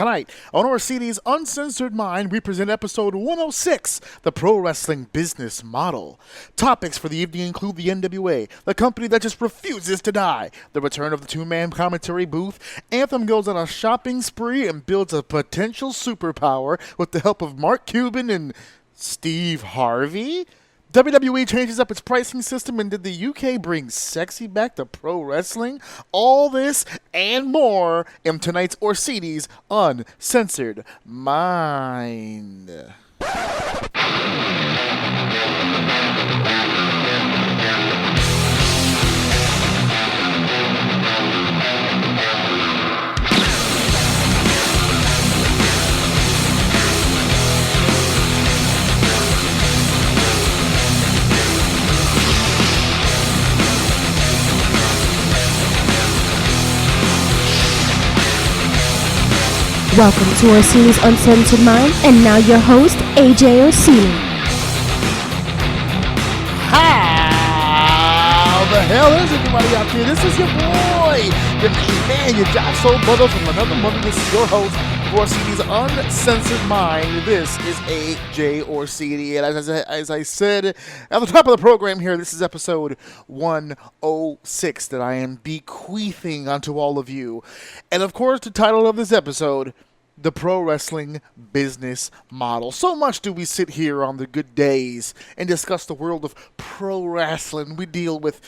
Tonight, on Orsini's Uncensored Mind, we present episode 106, The Pro Wrestling Business Model. Topics for the evening include the NWA, the company that just refuses to die, the return of the two-man commentary booth, Anthem goes on a shopping spree and builds a potential superpower with the help of Mark Cuban and Steve Harvey. WWE changes up its pricing system, and did the UK bring sexy back to pro wrestling? All this and more in tonight's Orsini's Uncensored Mind. Welcome to Orsini's Uncensored Mind, and now your host, AJ Orsini. How the hell is everybody out there? This is your boy, your main man, your job soul brother from another mother. This is your host for Orsini's Uncensored Mind. This is AJ Orsini, and as I said at the top of the program here, this is episode 106 that I am bequeathing unto all of you. And of course, the title of this episode, The Pro Wrestling Business Model. So much do we sit here on the good days and discuss the world of pro wrestling. We deal with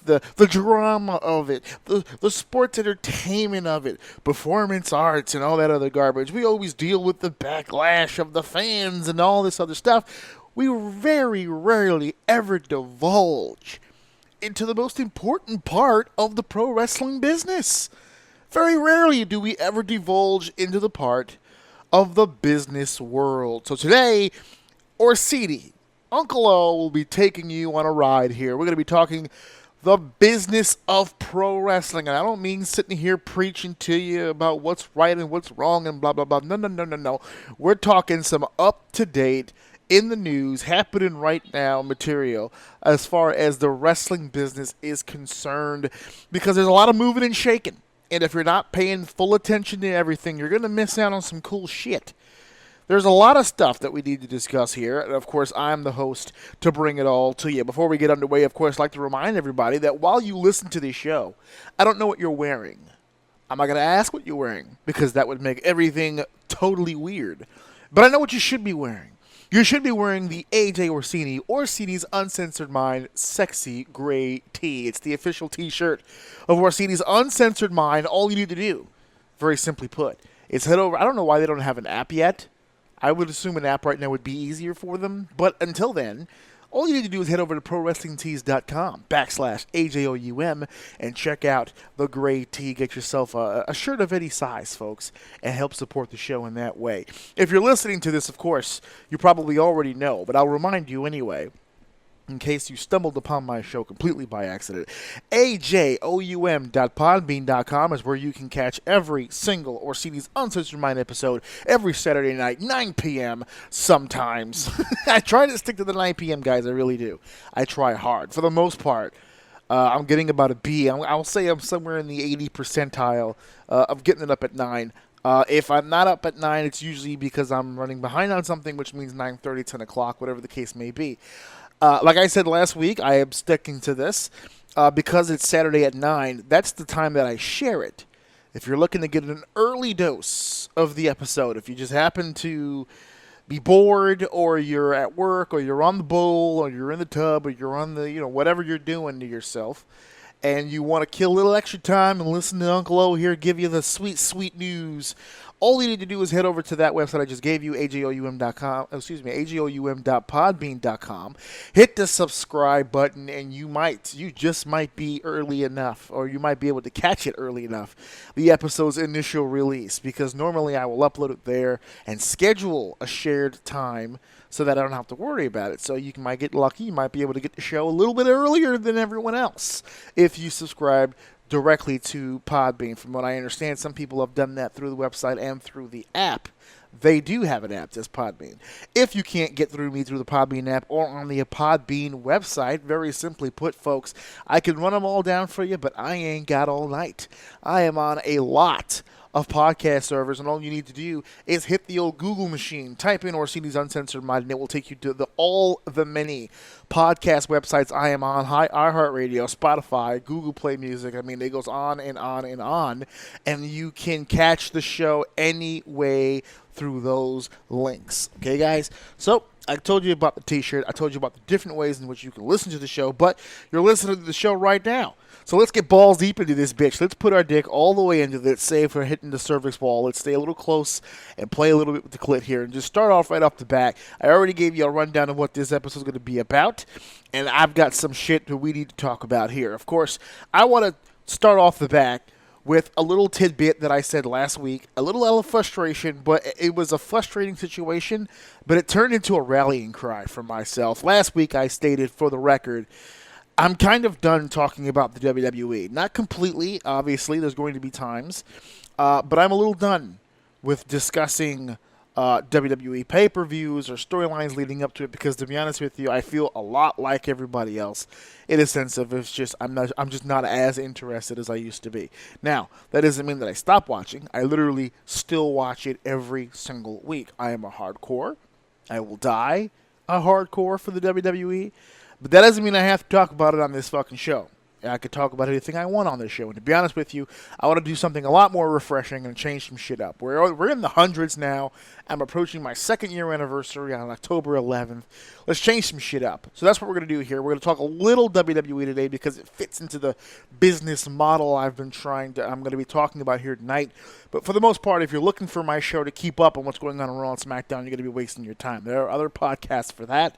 the drama of it, the sports entertainment of it, performance arts and all that other garbage. We always deal with the backlash of the fans and all this other stuff. We very rarely ever divulge into the most important part of the pro wrestling business. Very rarely do we ever divulge into the part of the business world. So today, Orsini, Uncle O, will be taking you on a ride here. We're going to be talking the business of pro wrestling. And I don't mean sitting here preaching to you about what's right and what's wrong and blah, blah, blah. No. We're talking some up-to-date, in the news, happening right now material as far as the wrestling business is concerned, because there's a lot of moving and shaking. And if you're not paying full attention to everything, you're going to miss out on some cool shit. There's a lot of stuff that we need to discuss here. And, of course, I'm the host to bring it all to you. Before we get underway, of course, I'd like to remind everybody that while you listen to this show, I don't know what you're wearing. I'm not going to ask what you're wearing, because that would make everything totally weird. But I know what you should be wearing. You should be wearing the AJ Orsini, Orsini's Uncensored Mind Sexy Gray Tee. It's the official t-shirt of Orsini's Uncensored Mind. All you need to do, very simply put, is head over. I don't know why they don't have an app yet. I would assume an app right now would be easier for them. But until then, all you need to do is head over to ProWrestlingTees.com/AJOUM and check out the gray tee. Get yourself a shirt of any size, folks, and help support the show in that way. If you're listening to this, of course, you probably already know, but I'll remind you anyway, in case you stumbled upon my show completely by accident. AJOUM.podbean.com is where you can catch every single Orsini's Uncensored Mind episode every Saturday night, 9 p.m. sometimes. I try to stick to the 9 p.m., guys. I really do. I try hard. For the most part, I'm getting about a B. I'll say I'm somewhere in the 80 percentile of getting it up at 9. If I'm not up at 9, it's usually because I'm running behind on something, which means 9:30, 10 o'clock, whatever the case may be. Like I said last week, I am sticking to this because it's Saturday at 9. That's the time that I share it. If you're looking to get an early dose of the episode, if you just happen to be bored, or you're at work, or you're on the bowl, or you're in the tub, or you're on the, whatever you're doing to yourself, and you want to kill a little extra time and listen to Uncle O here give you the sweet, sweet news, all you need to do is head over to that website I just gave you, AJOUM.podbean.com. Hit the subscribe button, and you just might be early enough, or you might be able to catch it early enough, the episode's initial release, because normally I will upload it there and schedule a shared time so that I don't have to worry about it. So you might get lucky. You might be able to get the show a little bit earlier than everyone else if you subscribe directly to Podbean. From what I understand, some people have done that through the website and through the app. They do have an app, just Podbean. If you can't get through me through the Podbean app or on the Podbean website, very simply put, folks, I can run them all down for you, but I ain't got all night. I am on a lot of podcast servers, and all you need to do is hit the old Google machine, type in Orsini's Uncensored Mind, and it will take you to all the many podcast websites I am on, iHeartRadio, Spotify, Google Play Music. I mean, it goes on and on and on, and you can catch the show any way through those links. Okay, guys? So, I told you about the t-shirt. I told you about the different ways in which you can listen to the show, but you're listening to the show right now. So let's get balls deep into this bitch. Let's put our dick all the way into it. Say if we're hitting the cervix wall, let's stay a little close and play a little bit with the clit here and just start off right off the bat. I already gave you a rundown of what this episode is going to be about, and I've got some shit that we need to talk about here. Of course, I want to start off the bat with a little tidbit that I said last week, a little out of frustration, but it was a frustrating situation, but it turned into a rallying cry for myself. Last week I stated, for the record, I'm kind of done talking about the WWE. Not completely, obviously, there's going to be times, but I'm a little done with discussing WWE pay-per-views or storylines leading up to it, because to be honest with you, I feel a lot like everybody else in a sense of it's just I'm just not as interested as I used to be. Now, that doesn't mean that I stop watching. I literally still watch it every single week. I am a hardcore. I will die a hardcore for the WWE, but that doesn't mean I have to talk about it on this fucking show. I could talk about anything I want on this show. And to be honest with you, I want to do something a lot more refreshing and change some shit up. We're in the hundreds now. I'm approaching my second year anniversary on October 11th. Let's change some shit up. So that's what we're going to do here. We're going to talk a little WWE today because it fits into the business model I'm going to be talking about here tonight. But for the most part, if you're looking for my show to keep up on what's going on Raw and SmackDown, you're going to be wasting your time. There are other podcasts for that.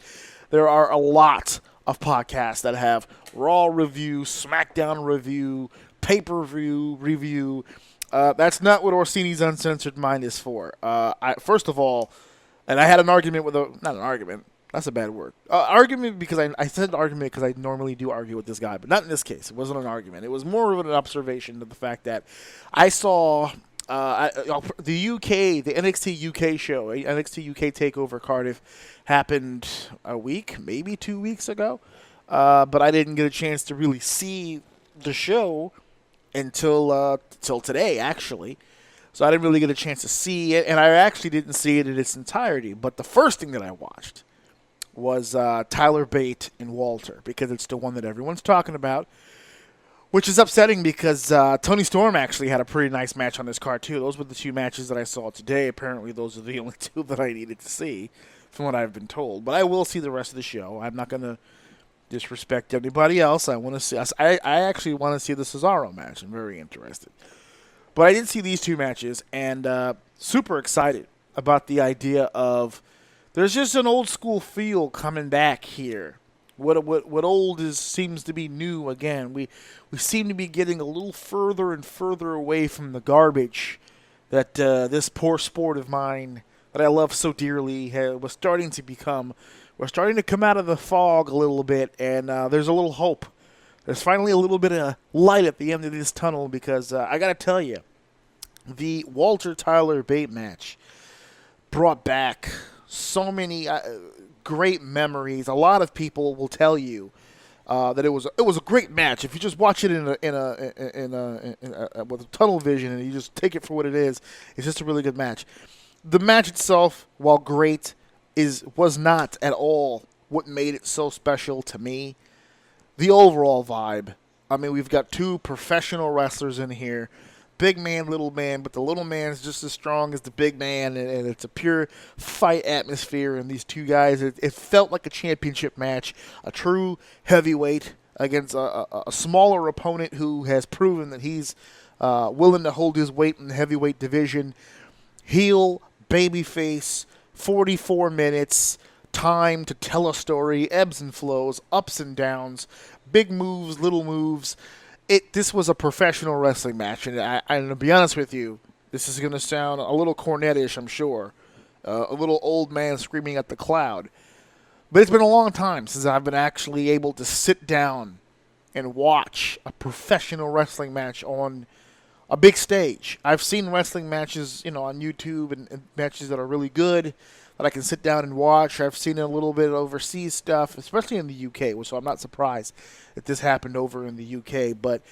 There are a lot of podcasts that have Raw review, SmackDown review, pay-per-view review. That's not what Orsini's Uncensored Mind is for. First of all, and I had an argument with not an argument, that's a bad word. Argument because I said argument because I normally do argue with this guy, but not in this case. It wasn't an argument. It was more of an observation of the fact that I saw the NXT UK show, NXT UK TakeOver Cardiff, happened a week, maybe 2 weeks ago, but I didn't get a chance to really see the show until today, actually. So I didn't really get a chance to see it, and I actually didn't see it in its entirety. But the first thing that I watched was Tyler Bate and Walter, because it's the one that everyone's talking about, which is upsetting because Tony Storm actually had a pretty nice match on this card, too. Those were the two matches that I saw today. Apparently, those are the only two that I needed to see, from what I've been told. But I will see the rest of the show. I'm not going to disrespect anybody else. I want to see. I actually want to see the Cesaro match. I'm very interested. But I did see these two matches, and super excited about the idea of there's just an old school feel coming back here. What old seems to be new again. We seem to be getting a little further and further away from the garbage that this poor sport of mine that I love so dearly was starting to become. We're starting to come out of the fog a little bit, and there's a little hope. There's finally a little bit of light at the end of this tunnel, because I got to tell you, the Walter Tyler Bate match brought back so many great memories. A lot of people will tell you that it was a great match. If you just watch it with tunnel vision and you just take it for what it is, it's just a really good match. The match itself, while great, was not at all what made it so special to me. The overall vibe. I mean, we've got two professional wrestlers in here. Big man, little man, but the little man is just as strong as the big man, and it's a pure fight atmosphere. And these two guys, it felt like a championship match, a true heavyweight against a smaller opponent who has proven that he's willing to hold his weight in the heavyweight division. Heel, babyface, 44 minutes, time to tell a story, ebbs and flows, ups and downs, big moves, little moves. This was a professional wrestling match, and to be honest with you, this is going to sound a little cornetish, I'm sure, a little old man screaming at the cloud. But it's been a long time since I've been actually able to sit down and watch a professional wrestling match on a big stage. I've seen wrestling matches, on YouTube and matches that are really good that I can sit down and watch. I've seen a little bit of overseas stuff, especially in the UK, so I'm not surprised that this happened over in the UK. But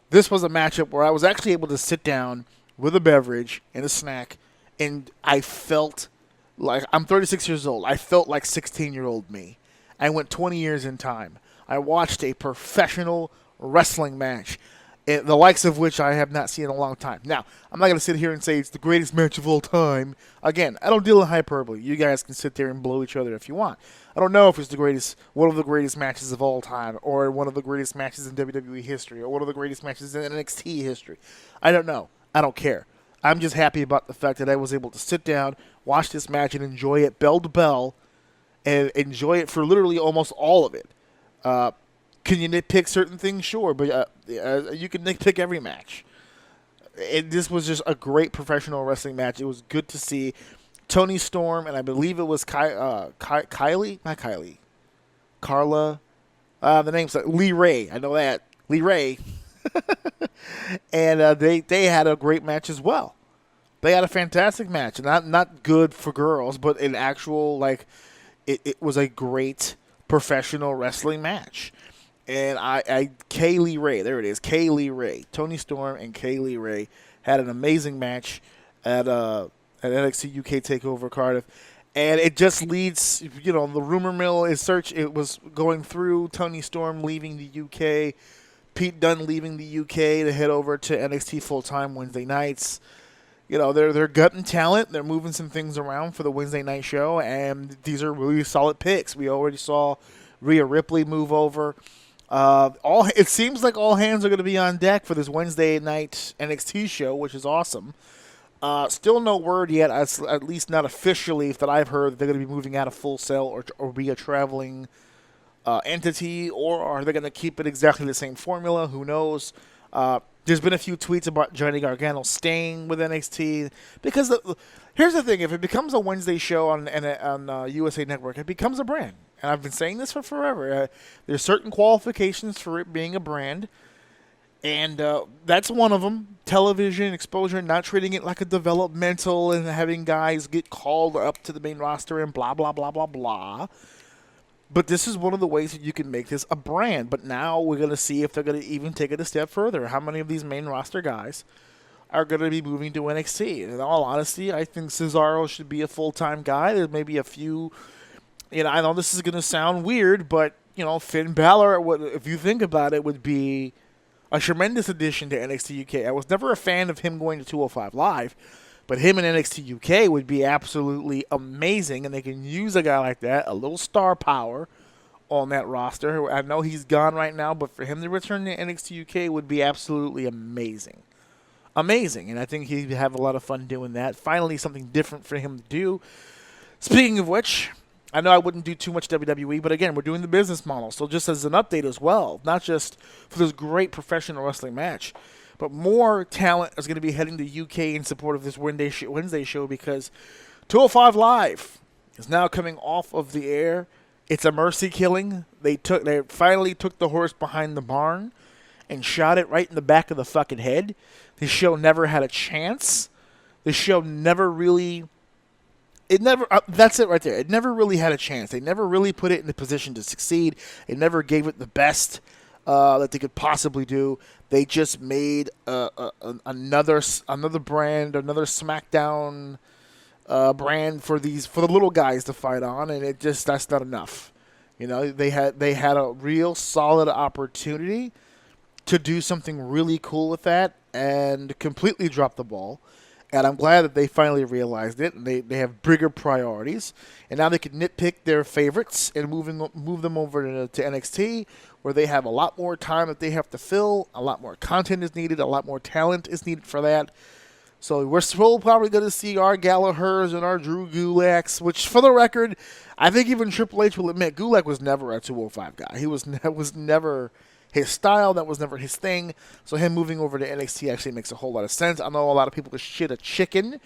this was a matchup where I was actually able to sit down, with a beverage and a snack, and I felt like I'm 36 years old. I felt like 16-year-old me. I went 20 years in time. I watched a professional wrestling match, the likes of which I have not seen in a long time. Now, I'm not going to sit here and say it's the greatest match of all time. Again, I don't deal in hyperbole. You guys can sit there and blow each other if you want. I don't know if it's one of the greatest matches of all time, or one of the greatest matches in WWE history, or one of the greatest matches in NXT history. I don't know. I don't care. I'm just happy about the fact that I was able to sit down, watch this match, and enjoy it bell to bell, and enjoy it for literally almost all of it. Can you nitpick certain things? Sure, but you can nitpick every match. This was just a great professional wrestling match. It was good to see Toni Storm, and I believe it was Kylie? Not Kylie. Carla. The name's Lee Ray. I know that. Lee Ray. And they had a great match as well. They had a fantastic match. Not good for girls, but an actual, like, it was a great professional wrestling match. And Kaylee Ray, there it is, Kaylee Ray. Toni Storm and Kaylee Ray had an amazing match at NXT UK TakeOver Cardiff. And it just leads, the rumor mill it was going through Toni Storm leaving the UK, Pete Dunne leaving the UK to head over to NXT full-time Wednesday nights. They're gutting talent. They're moving some things around for the Wednesday night show, and these are really solid picks. We already saw Rhea Ripley move over. It seems like all hands are going to be on deck for this Wednesday night NXT show, which is awesome. Still no word yet, at least not officially, that I've heard that they're going to be moving out of Full Sail or be a traveling entity, or are they going to keep it exactly the same formula? Who knows? There's been a few tweets about Johnny Gargano staying with NXT because here's the thing: if it becomes a Wednesday show on USA Network, it becomes a brand. And I've been saying this for forever. There's certain qualifications for it being a brand, and that's one of them. Television exposure, not treating it like a developmental and having guys get called up to the main roster and blah, blah, blah, blah, blah. But this is one of the ways that you can make this a brand. But now we're going to see if they're going to even take it a step further. How many of these main roster guys are going to be moving to NXT? And in all honesty, I think Cesaro should be a full-time guy. There's maybe a few... I know this is going to sound weird, but, Finn Balor, if you think about it, would be a tremendous addition to NXT UK. I was never a fan of him going to 205 Live, but him in NXT UK would be absolutely amazing, and they can use a guy like that, a little star power on that roster. I know he's gone right now, but for him to return to NXT UK would be absolutely amazing. Amazing, and I think he'd have a lot of fun doing that. Finally, something different for him to do. Speaking of which... I know I wouldn't do too much WWE, but again, we're doing the business model. So just as an update as well, not just for this great professional wrestling match, but more talent is going to be heading to UK in support of this Wednesday show because 205 Live is now coming off of the air. It's a mercy killing. They finally took the horse behind the barn and shot it right in the back of the fucking head. The show never had a chance. The show never really... that's it right there. It never really had a chance. They never really put it in a position to succeed. They never gave it the best that they could possibly do. They just made another brand, another SmackDown brand for the little guys to fight on, and that's not enough. They had a real solid opportunity to do something really cool with that and completely dropped the ball. And I'm glad that they finally realized it, and they have bigger priorities. And now they can nitpick their favorites and move them over to NXT, where they have a lot more time that they have to fill, a lot more content is needed, a lot more talent is needed for that. So we're still probably going to see our Gallagher's and our Drew Gulaks, which, for the record, I think even Triple H will admit Gulak was never a 205 guy. He was never... his style, that was never his thing. So him moving over to NXT actually makes a whole lot of sense. I know a lot of people shit a chicken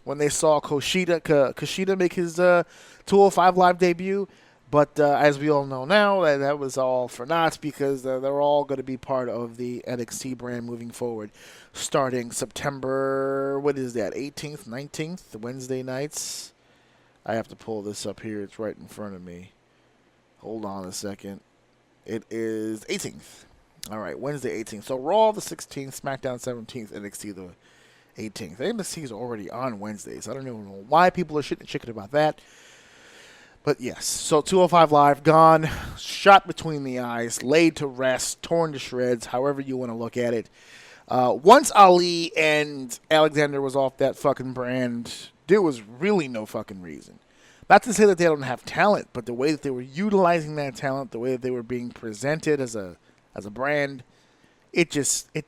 when they saw Kushida make his 205 Live debut. But as we all know now, that was all for naught because they're all going to be part of the NXT brand moving forward. Starting September, 18th, 19th, Wednesday nights. I have to pull this up here. It's right in front of me. Hold on a second. It is 18th. All right, Wednesday 18th. So Raw the 16th, SmackDown 17th, NXT the 18th. NXT is already on Wednesdays. I don't even know why people are shitting and chicken about that. But yes, so 205 Live, gone, shot between the eyes, laid to rest, torn to shreds, however you want to look at it. Once Ali and Alexander was off that fucking brand, there was really no fucking reason. Not to say that they don't have talent, but the way that they were utilizing that talent, the way that they were being presented as a brand, it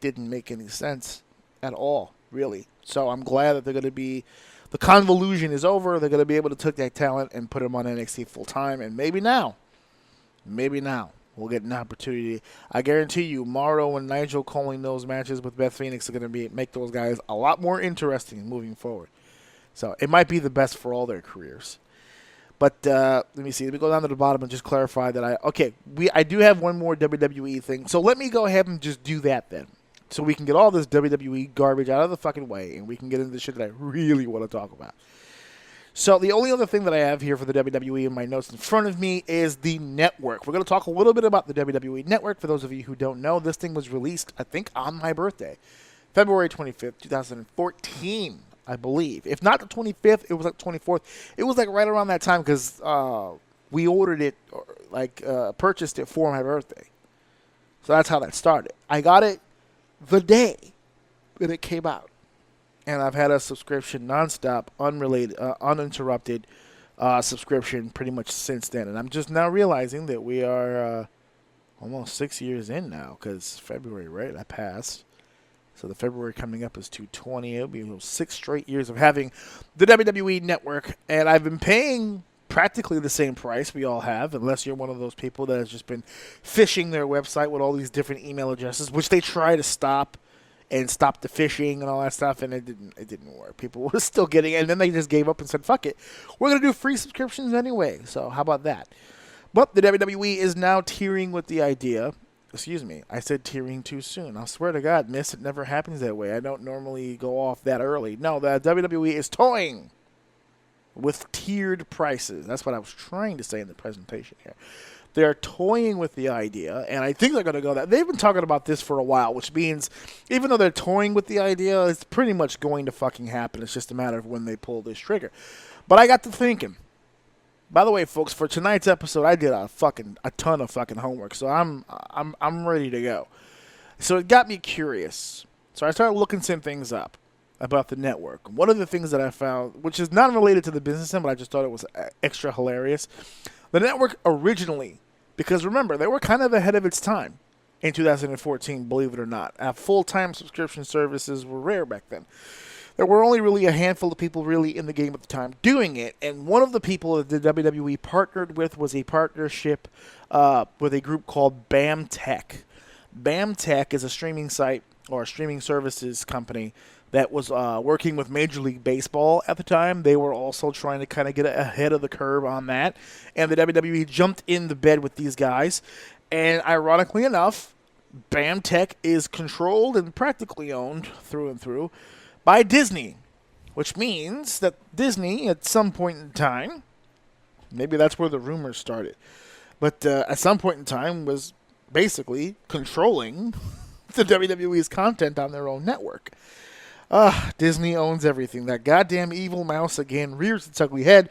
didn't make any sense at all, really. So I'm glad that they're going to be, the convolution is over. They're going to be able to take that talent and put them on NXT full time, and maybe now we'll get an opportunity. I guarantee you, Mauro and Nigel calling those matches with Beth Phoenix are going to make those guys a lot more interesting moving forward. So it might be the best for all their careers. But let me see. Let me go down to the bottom and just clarify that I do have one more WWE thing. So let me go ahead and just do that then. So we can get all this WWE garbage out of the fucking way, and we can get into the shit that I really want to talk about. So the only other thing that I have here for the WWE in my notes in front of me is the network. We're going to talk a little bit about the WWE network. For those of you who don't know, this thing was released, I think, on my birthday, February 25th, 2014, I believe. If not the 25th, it was like 24th. It was like right around that time because we ordered it, purchased it for my birthday. So that's how that started. I got it the day that it came out. And I've had a subscription nonstop, unrelated, uninterrupted subscription pretty much since then. And I'm just now realizing that we are almost 6 years in now because February, right? I passed. So the February coming up is 220. It'll be 6 straight years of having the WWE Network. And I've been paying practically the same price we all have, unless you're one of those people that has just been phishing their website with all these different email addresses, which they try to stop and stop the phishing and all that stuff, and it didn't work. People were still getting it, and then they just gave up and said, fuck it. We're going to do free subscriptions anyway, so how about that? But the WWE is now tiering with the idea. Excuse me, I said tiering too soon. I swear to God, miss, it never happens that way. I don't normally go off that early. No, the WWE is toying with tiered prices. That's what I was trying to say in the presentation here. They're toying with the idea, and I think they're going to go that. They've been talking about this for a while, which means even though they're toying with the idea, it's pretty much going to fucking happen. It's just a matter of when they pull this trigger. But I got to thinking. By the way, folks, for tonight's episode, I did a ton of fucking homework, so I'm ready to go. So it got me curious. So I started looking some things up about the network. One of the things that I found, which is not related to the business end, but I just thought it was extra hilarious. The network originally, because remember, they were kind of ahead of its time in 2014, believe it or not. Full-time subscription services were rare back then. There were only really a handful of people really in the game at the time doing it, and one of the people that the WWE partnered with was a partnership with a group called BAM Tech. BAM Tech is a streaming site or a streaming services company that was working with Major League Baseball at the time. They were also trying to kind of get ahead of the curve on that. And the WWE jumped in the bed with these guys. And ironically enough, BAM Tech is controlled and practically owned through and through by Disney. Which means that Disney, at some point in time, maybe that's where the rumors started, but at some point in time was basically controlling the WWE's content on their own network. Disney owns everything. That goddamn evil mouse again rears its ugly head.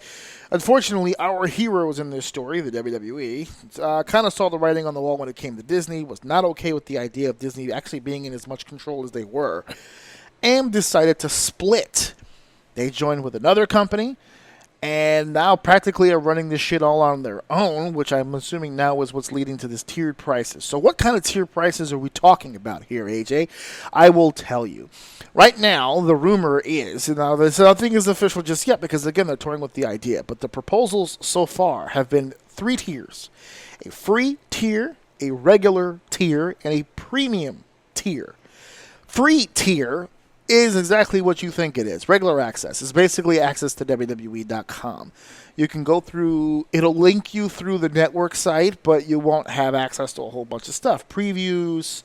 Unfortunately, our heroes in this story, the WWE, kind of saw the writing on the wall when it came to Disney, was not okay with the idea of Disney actually being in as much control as they were, and decided to split. They joined with another company, and now practically are running this shit all on their own, which I'm assuming now is what's leading to this tiered prices. So what kind of tiered prices are we talking about here, AJ? I will tell you. Right now, the rumor is, now this nothing is official just yet because, again, they're toying with the idea, but the proposals so far have been 3 tiers. A free tier, a regular tier, and a premium tier. Free tier is exactly what you think it is. Regular access is basically access to WWE.com. You can go through, it'll link you through the network site, but you won't have access to a whole bunch of stuff. Previews,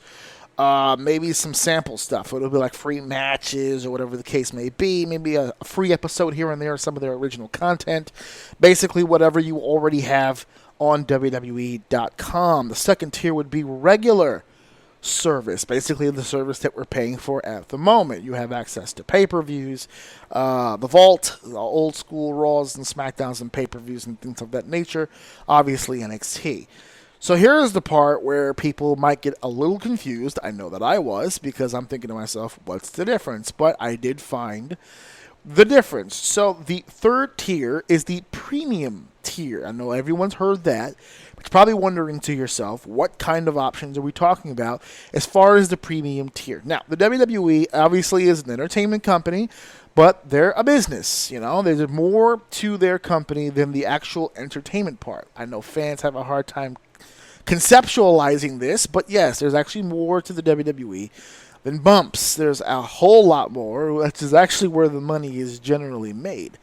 maybe some sample stuff. It'll be like free matches or whatever the case may be. Maybe a free episode here and there, some of their original content. Basically whatever you already have on WWE.com. The second tier would be regular. service, basically the service that we're paying for at the moment. You have access to pay-per-views, the Vault, the old school Raws and SmackDowns and pay-per-views and things of that nature, obviously NXT. So here's the part where people might get a little confused. I know that I was, because I'm thinking to myself, what's the difference? But I did find the difference. So the third tier is the premium tier. I know everyone's heard that, but you're probably wondering to yourself, what kind of options are we talking about as far as the premium tier? Now, the WWE obviously is an entertainment company, but they're a business. You know, there's more to their company than the actual entertainment part. I know fans have a hard time conceptualizing this, but yes, there's actually more to the WWE than bumps. There's a whole lot more, which is actually where the money is generally made.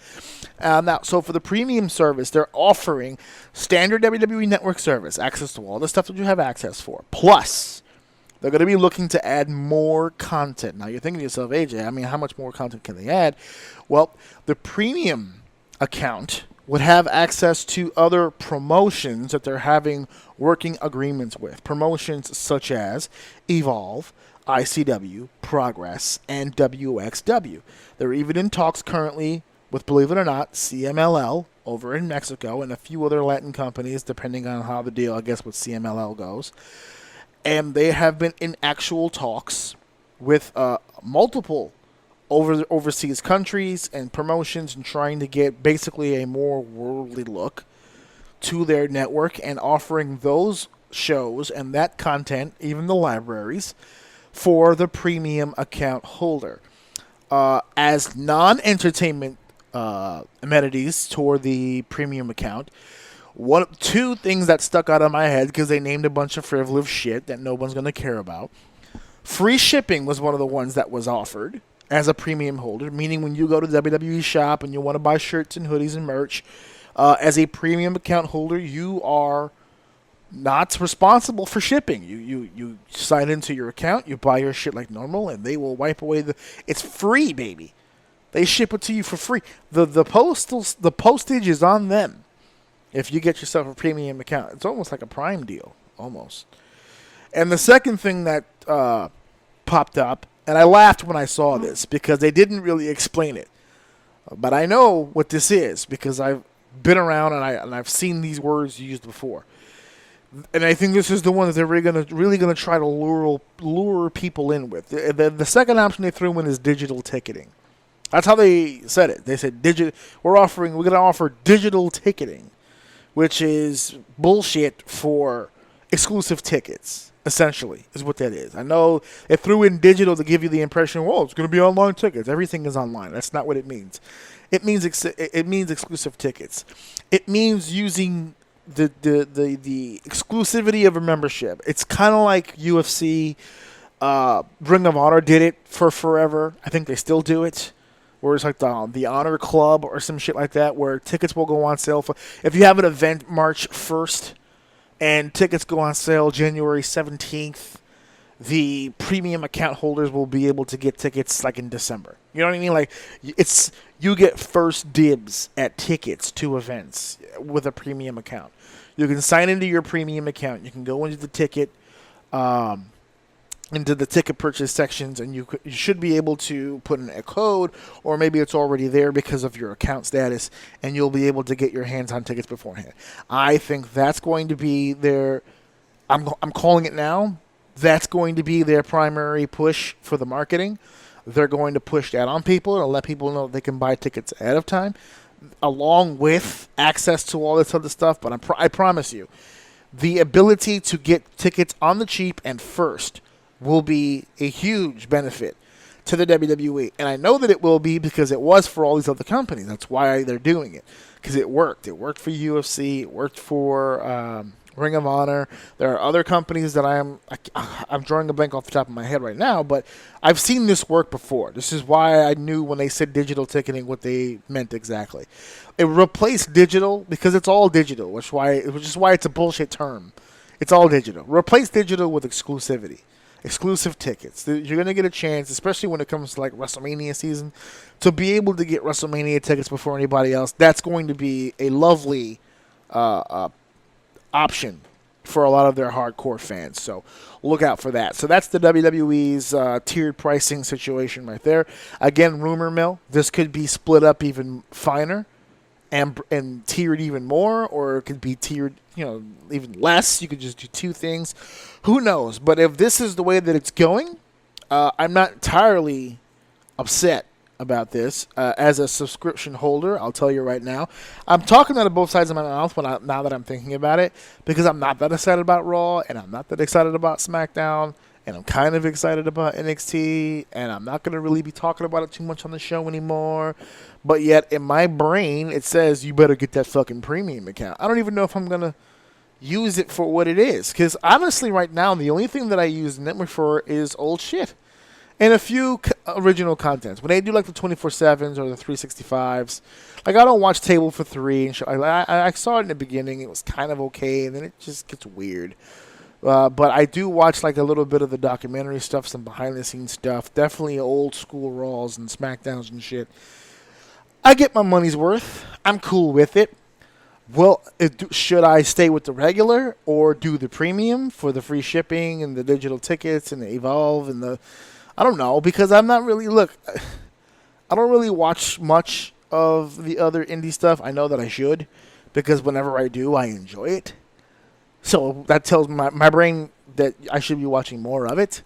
Now, so for the premium service, they're offering standard WWE Network service, access to all the stuff that you have access for. Plus, they're going to be looking to add more content. Now, you're thinking to yourself, AJ, I mean, how much more content can they add? Well, the premium account would have access to other promotions that they're having working agreements with. Promotions such as Evolve, ICW, Progress, and WXW. They're even in talks currently with, believe it or not, CMLL over in Mexico and a few other Latin companies, depending on how the deal, I guess, with CMLL goes. And they have been in actual talks with multiple overseas countries and promotions, and trying to get basically a more worldly look to their network and offering those shows and that content, even the libraries, for the premium account holder. As non-entertainment amenities toward the premium account, two things that stuck out of my head, because they named a bunch of frivolous shit that no one's going to care about. Free shipping was one of the ones that was offered as a premium holder, meaning when you go to the WWE shop and you want to buy shirts and hoodies and merch, as a premium account holder, you are not responsible for shipping. You sign into your account, you buy your shit like normal, and they will wipe away it's free, baby. They ship it to you for free. The postage is on them if you get yourself a premium account. It's almost like a Prime deal, almost. And the second thing that popped up, and I laughed when I saw this because they didn't really explain it, but I know what this is because I've been around and I've seen these words used before. And I think this is the one that they're really gonna try to lure people in with. The second option they threw in is digital ticketing. That's how they said it. They said we're gonna offer digital ticketing, which is bullshit for exclusive tickets. Essentially, is what that is. I know they threw in digital to give you the impression, well, it's going to be online tickets. Everything is online. That's not what it means. It means exclusive tickets. It means using the exclusivity of a membership. It's kind of like UFC. Ring of Honor did it for forever. I think they still do it. Where it's like the Honor Club or some shit like that, where tickets will go on sale for if you have an event March 1st. And tickets go on sale January 17th. The premium account holders will be able to get tickets like in December. You know what I mean? Like you get first dibs at tickets to events with a premium account. You can sign into your premium account. You can go into the ticket purchase sections, and you should be able to put in a code, or maybe it's already there because of your account status, and you'll be able to get your hands on tickets beforehand. I think that's going to be I'm calling it now, that's going to be their primary push for the marketing. They're going to push that on people and let people know they can buy tickets ahead of time, along with access to all this other stuff. But I promise you, the ability to get tickets on the cheap and first will be a huge benefit to the WWE. And I know that it will be because it was for all these other companies. That's why they're doing it, because it worked. It worked for UFC. It worked for Ring of Honor. There are other companies that I'm drawing a blank off the top of my head right now, but I've seen this work before. This is why I knew when they said digital ticketing what they meant exactly. It replaced digital because it's all digital, which is why it's a bullshit term. It's all digital. Replace digital with exclusivity. Exclusive tickets. You're going to get a chance, especially when it comes to like WrestleMania season, to be able to get WrestleMania tickets before anybody else. That's going to be a lovely option for a lot of their hardcore fans. So look out for that. So that's the WWE's tiered pricing situation right there. Again, rumor mill, this could be split up even finer and tiered even more, or it could be tiered, even less. You could just do two things. Who knows? But if this is the way that it's going, I'm not entirely upset about this. As a subscription holder, I'll tell you right now, I'm talking out of both sides of my mouth now that I'm thinking about it, because I'm not that excited about Raw, and I'm not that excited about SmackDown, and I'm kind of excited about NXT, and I'm not going to really be talking about it too much on the show anymore. But yet, in my brain, it says, you better get that fucking premium account. I don't even know if I'm going to use it for what it is. Because honestly, right now, the only thing that I use Network for is old shit. And a few original contents. When they do like the 24/7s or the 365s, like I don't watch Table for Three. And I saw it in the beginning. It was kind of okay. And then it just gets weird. But I do watch like a little bit of the documentary stuff, some behind the scenes stuff. Definitely old school Raws and SmackDowns and shit. I get my money's worth. I'm cool with it. Well, should I stay with the regular or do the premium for the free shipping and the digital tickets and the Evolve and the... I don't know, because I'm not really... Look, I don't really watch much of the other indie stuff. I know that I should, because whenever I do, I enjoy it. So that tells my brain that I should be watching more of it.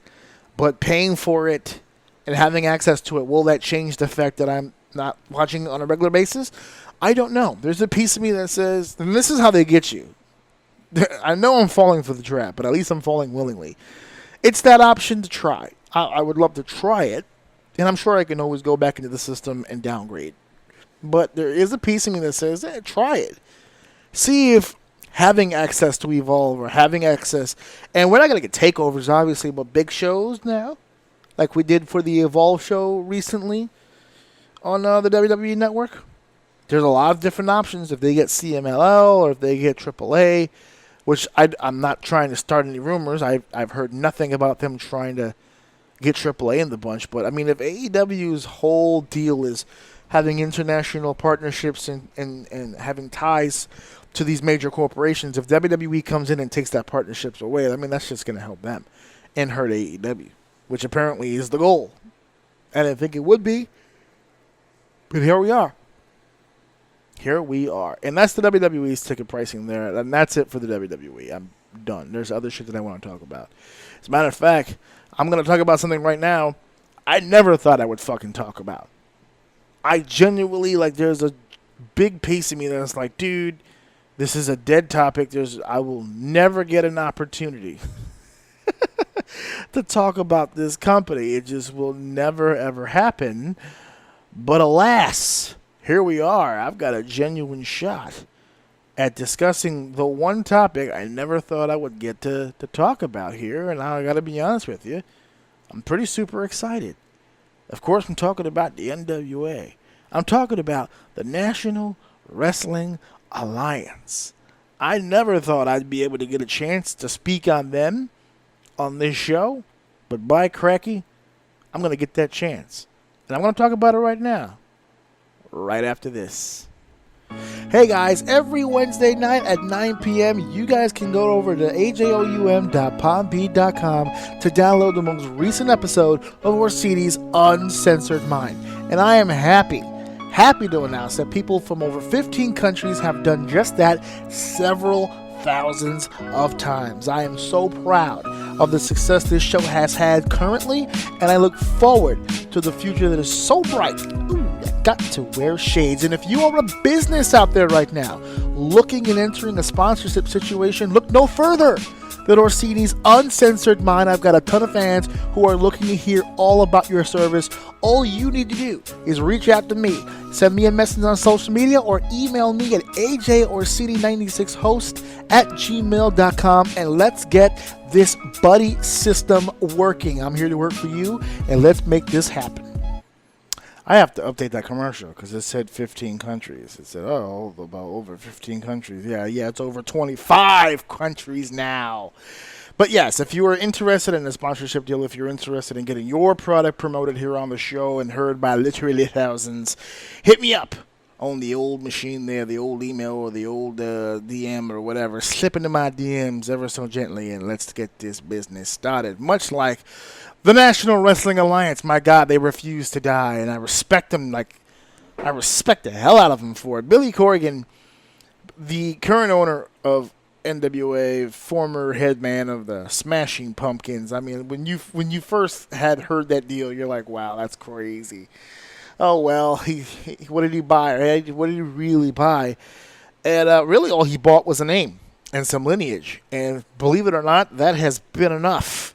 But paying for it and having access to it, will that change the fact that I'm not watching on a regular basis? I don't know. There's a piece of me that says, and this is how they get you. I know I'm falling for the trap, but at least I'm falling willingly. It's that option to try. I would love to try it, and I'm sure I can always go back into the system and downgrade. But there is a piece of me that says, try it. See if having access to Evolve or having access, and we're not going to get takeovers, obviously, but big shows now, like we did for the Evolve show recently on the WWE Network. There's a lot of different options if they get CMLL or if they get AAA, which I'm not trying to start any rumors. I've heard nothing about them trying to get AAA in the bunch. But, I mean, if AEW's whole deal is having international partnerships and having ties to these major corporations, if WWE comes in and takes that partnerships away, I mean, that's just going to help them and hurt AEW, which apparently is the goal. I didn't think it would be, but here we are. Here we are. And that's the WWE's ticket pricing there. And that's it for the WWE. I'm done. There's other shit that I want to talk about. As a matter of fact, I'm going to talk about something right now I never thought I would fucking talk about. I genuinely, there's a big piece of me that's like, dude, this is a dead topic. I will never get an opportunity to talk about this company. It just will never, ever happen. But alas, here we are. I've got a genuine shot at discussing the one topic I never thought I would get to talk about here. And I got to be honest with you, I'm pretty super excited. Of course, I'm talking about the NWA. I'm talking about the National Wrestling Alliance. I never thought I'd be able to get a chance to speak on them on this show. But by cracky, I'm going to get that chance. And I'm going to talk about it right now. Right after this. Hey guys, every Wednesday night at 9 p.m. you guys can go over to ajoum.podbean.com to download the most recent episode of Orsini's Uncensored Mind. And I am happy to announce that people from over 15 countries have done just that several thousands of times. I am so proud of the success this show has had currently, and I look forward to the future that is so bright. Got to wear shades. And if you are a business out there right now looking and entering a sponsorship situation, look no further than Orsini's Uncensored Mind. I've got a ton of fans who are looking to hear all about your service. All you need to do is reach out to me. Send me a message on social media or email me at ajorsini96host@gmail.com, and let's get this buddy system working. I'm here to work for you, and let's make this happen. I have to update that commercial because it said 15 countries. It said, about over 15 countries. Yeah, it's over 25 countries now. But yes, if you are interested in a sponsorship deal, if you're interested in getting your product promoted here on the show and heard by literally thousands, hit me up on the old machine there, the old email or the old DM or whatever, slip into my DMs ever so gently and let's get this business started. Much like the National Wrestling Alliance, my God, they refuse to die, and I respect them. I respect the hell out of them for it. Billy Corgan, the current owner of NWA, former head man of the Smashing Pumpkins. I mean, when you first had heard that deal, you're like, wow, that's crazy. Oh, well, what did he buy? Right? What did he really buy? And really all he bought was a name and some lineage. And believe it or not, that has been enough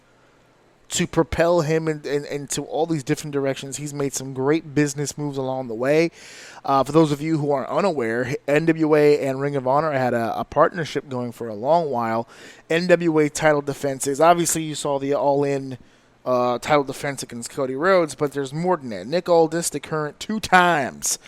to propel him into all these different directions. He's made some great business moves along the way. For those of you who are unaware, NWA and Ring of Honor had a partnership going for a long while. NWA title defenses. Obviously, you saw the All-In title defense against Cody Rhodes, but there's more than that. Nick Aldis, the current 2 times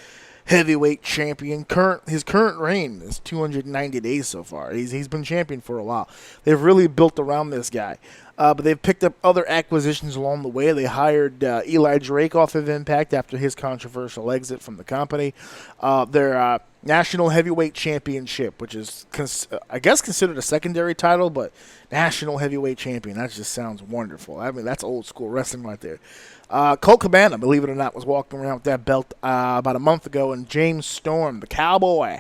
heavyweight champion, his current reign is 290 days so far. He's been champion for a while. They've really built around this guy. But they've picked up other acquisitions along the way. They hired Eli Drake off of Impact after his controversial exit from the company. Their National Heavyweight Championship, which is, I guess, considered a secondary title, but National Heavyweight Champion, that just sounds wonderful. I mean, that's old school wrestling right there. Colt Cabana, believe it or not, was walking around with that belt about a month ago, and James Storm, the Cowboy,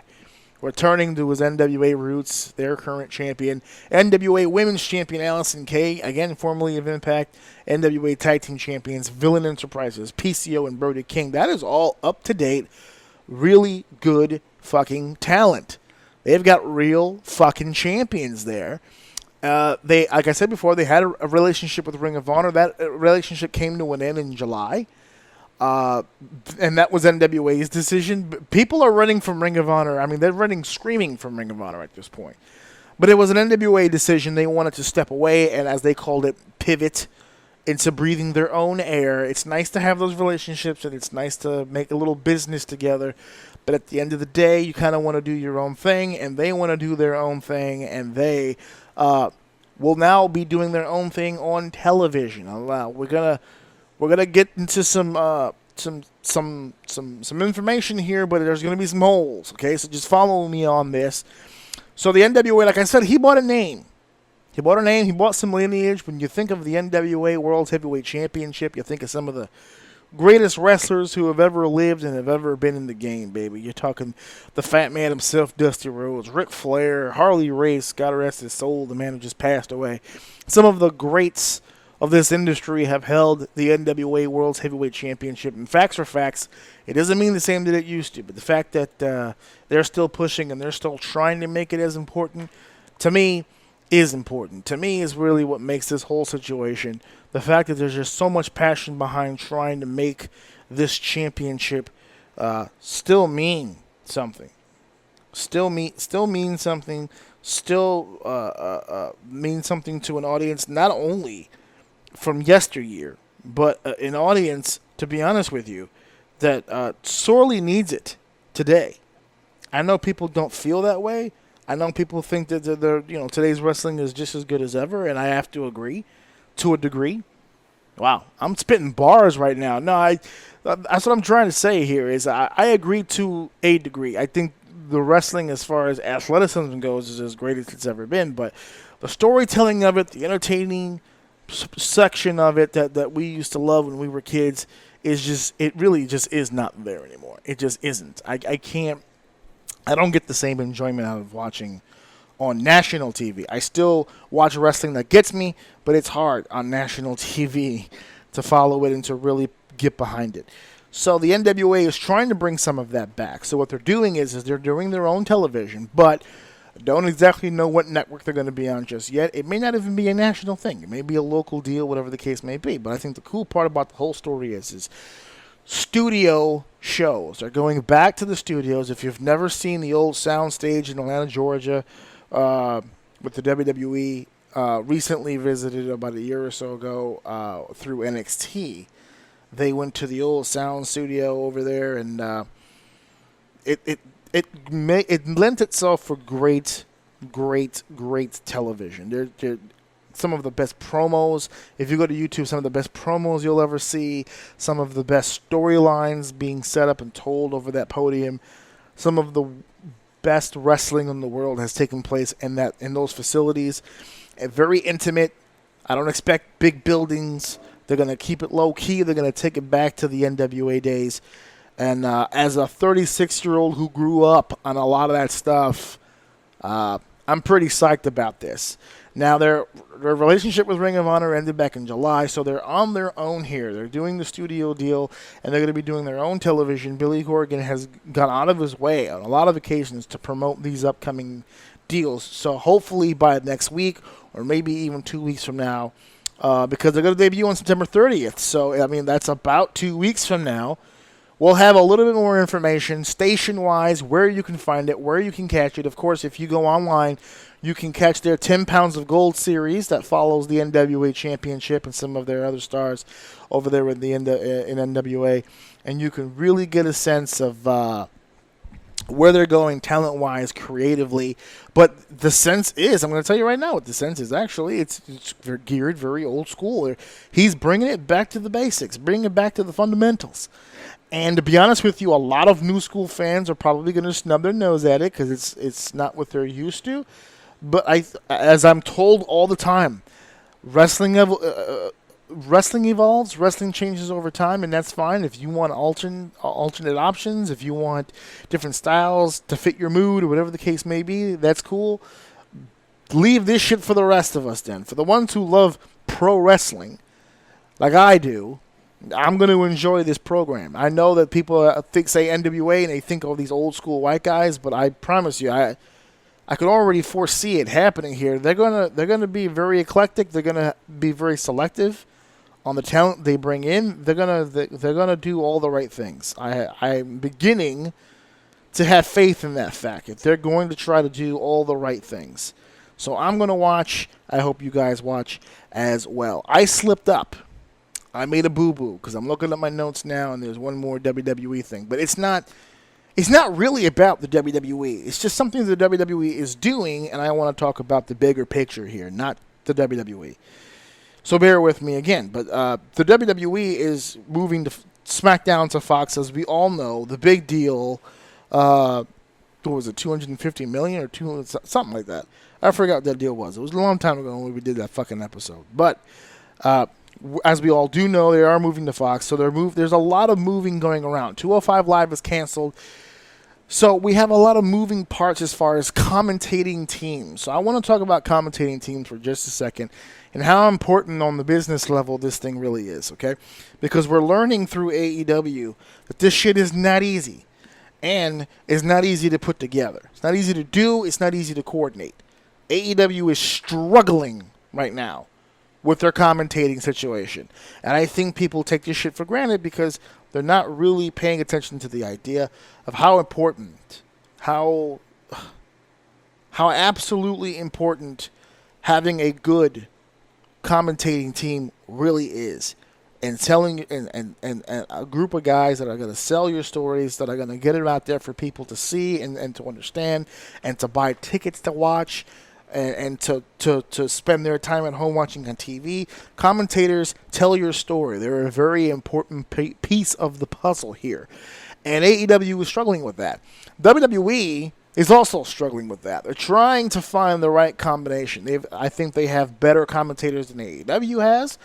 returning to his NWA roots, their current champion. NWA Women's Champion Allison Kay, again formerly of Impact. NWA Tag Team Champions Villain Enterprises, PCO, and Brody King. That is all up to date, really good fucking talent. They've got real fucking champions there. They, like I said before, they had a relationship with Ring of Honor. That relationship came to an end in July. And that was NWA's decision. People are running from Ring of Honor. I mean, they're running screaming from Ring of Honor at this point. But it was an NWA decision. They wanted to step away and, as they called it, pivot into breathing their own air. It's nice to have those relationships, and it's nice to make a little business together. But at the end of the day, you kind of want to do your own thing, and they want to do their own thing, and they will now be doing their own thing on television. We're gonna get into some information here, but there's gonna be some holes. Okay, so just follow me on this. So the NWA, like I said, he bought a name. He bought some lineage. When you think of the NWA World Heavyweight Championship, you think of some of the greatest wrestlers who have ever lived and have ever been in the game, baby. You're talking the Fat Man himself, Dusty Rhodes, Ric Flair, Harley Race, God rest his soul, the man who just passed away. Some of the greats of this industry have held the NWA World Heavyweight Championship. And facts are facts. It doesn't mean the same that it used to, but the fact that they're still pushing and they're still trying to make it as important, to me, is important. To me, is really what makes this whole situation. The fact that there's just so much passion behind trying to make this championship still mean something. Still mean something. Still mean something to an audience, not only from yesteryear, but an audience, to be honest with you, that sorely needs it today. I know people don't feel that way. I know people think that today's wrestling is just as good as ever, and I have to agree to a degree. Wow, I'm spitting bars right now. No, that's what I'm trying to say here is I agree to a degree. I think the wrestling, as far as athleticism goes, is as great as it's ever been, but the storytelling of it, the entertaining section of it that we used to love when we were kids it really just is not there anymore. It just isn't. I don't get the same enjoyment out of watching on national TV. I still watch wrestling that gets me, but it's hard on national TV to follow it and to really get behind it. So the NWA is trying to bring some of that back. So what they're doing is they're doing their own television, but don't exactly know what network they're going to be on just yet. It may not even be a national thing. It may be a local deal, whatever the case may be. But I think the cool part about the whole story is studio shows. They're going back to the studios. If you've never seen the old soundstage in Atlanta, Georgia, with the WWE, recently visited about a year or so ago through NXT, they went to the old sound studio over there, and it lent itself for great television. They're some of the best promos. If you go to YouTube, some of the best promos you'll ever see, some of the best storylines being set up and told over that podium. some of the best wrestling in the world has taken place in those facilities. Very intimate. I don't expect big buildings. They're going to keep it low key. They're going to take it back to the NWA days. And as a 36-year-old who grew up on a lot of that stuff, I'm pretty psyched about this. Now, their relationship with Ring of Honor ended back in July, so they're on their own here. They're doing the studio deal, and they're going to be doing their own television. Billy Corgan has gone out of his way on a lot of occasions to promote these upcoming deals. So hopefully by next week, or maybe even 2 weeks from now, because they're going to debut on September 30th. So, I mean, that's about 2 weeks from now. We'll have a little bit more information, station-wise, where you can find it, where you can catch it. Of course, if you go online, you can catch their 10 Pounds of Gold series that follows the NWA Championship and some of their other stars over there in NWA. And you can really get a sense of where they're going talent-wise, creatively. But the sense is, I'm going to tell you right now what the sense is. Actually, it's geared very old school. He's bringing it back to the basics, bringing it back to the fundamentals. And to be honest with you, a lot of new school fans are probably going to snub their nose at it because it's not what they're used to. But as I'm told all the time, wrestling evolves, wrestling changes over time, and that's fine. If you want alternate options, if you want different styles to fit your mood or whatever the case may be, that's cool. Leave this shit for the rest of us then. For the ones who love pro wrestling, like I do, I'm going to enjoy this program. I know that people say NWA and they think of these old school white guys, but I promise you, I could already foresee it happening here. They're gonna be very eclectic. They're gonna be very selective on the talent they bring in. They're gonna do all the right things. I'm beginning to have faith in that fact. If they're going to try to do all the right things, so I'm gonna watch. I hope you guys watch as well. I slipped up. I made a boo-boo because I'm looking at my notes now, and there's one more WWE thing. But it's not really about the WWE. It's just something the WWE is doing, and I want to talk about the bigger picture here, not the WWE. So bear with me again. But the WWE is moving to SmackDown to Fox, as we all know. The big deal, what was it, $250 million or something like that. I forgot what that deal was. It was a long time ago when we did that fucking episode. But as we all do know, they are moving to Fox, so there's a lot of moving going around. 205 Live is canceled, so we have a lot of moving parts as far as commentating teams. So I want to talk about commentating teams for just a second and how important on the business level this thing really is, okay? Because we're learning through AEW that this shit is not easy and is not easy to put together. It's not easy to do. It's not easy to coordinate. AEW is struggling right now with their commentating situation. And I think people take this shit for granted because they're not really paying attention to the idea of how important, how absolutely important having a good commentating team really is. And telling and a group of guys that are going to sell your stories, that are going to get it out there for people to see and to understand and to buy tickets to watch. And to spend their time at home watching on TV. Commentators tell your story. They're a very important piece of the puzzle here. And AEW is struggling with that. WWE is also struggling with that. They're trying to find the right combination. I think they have better commentators than AEW has,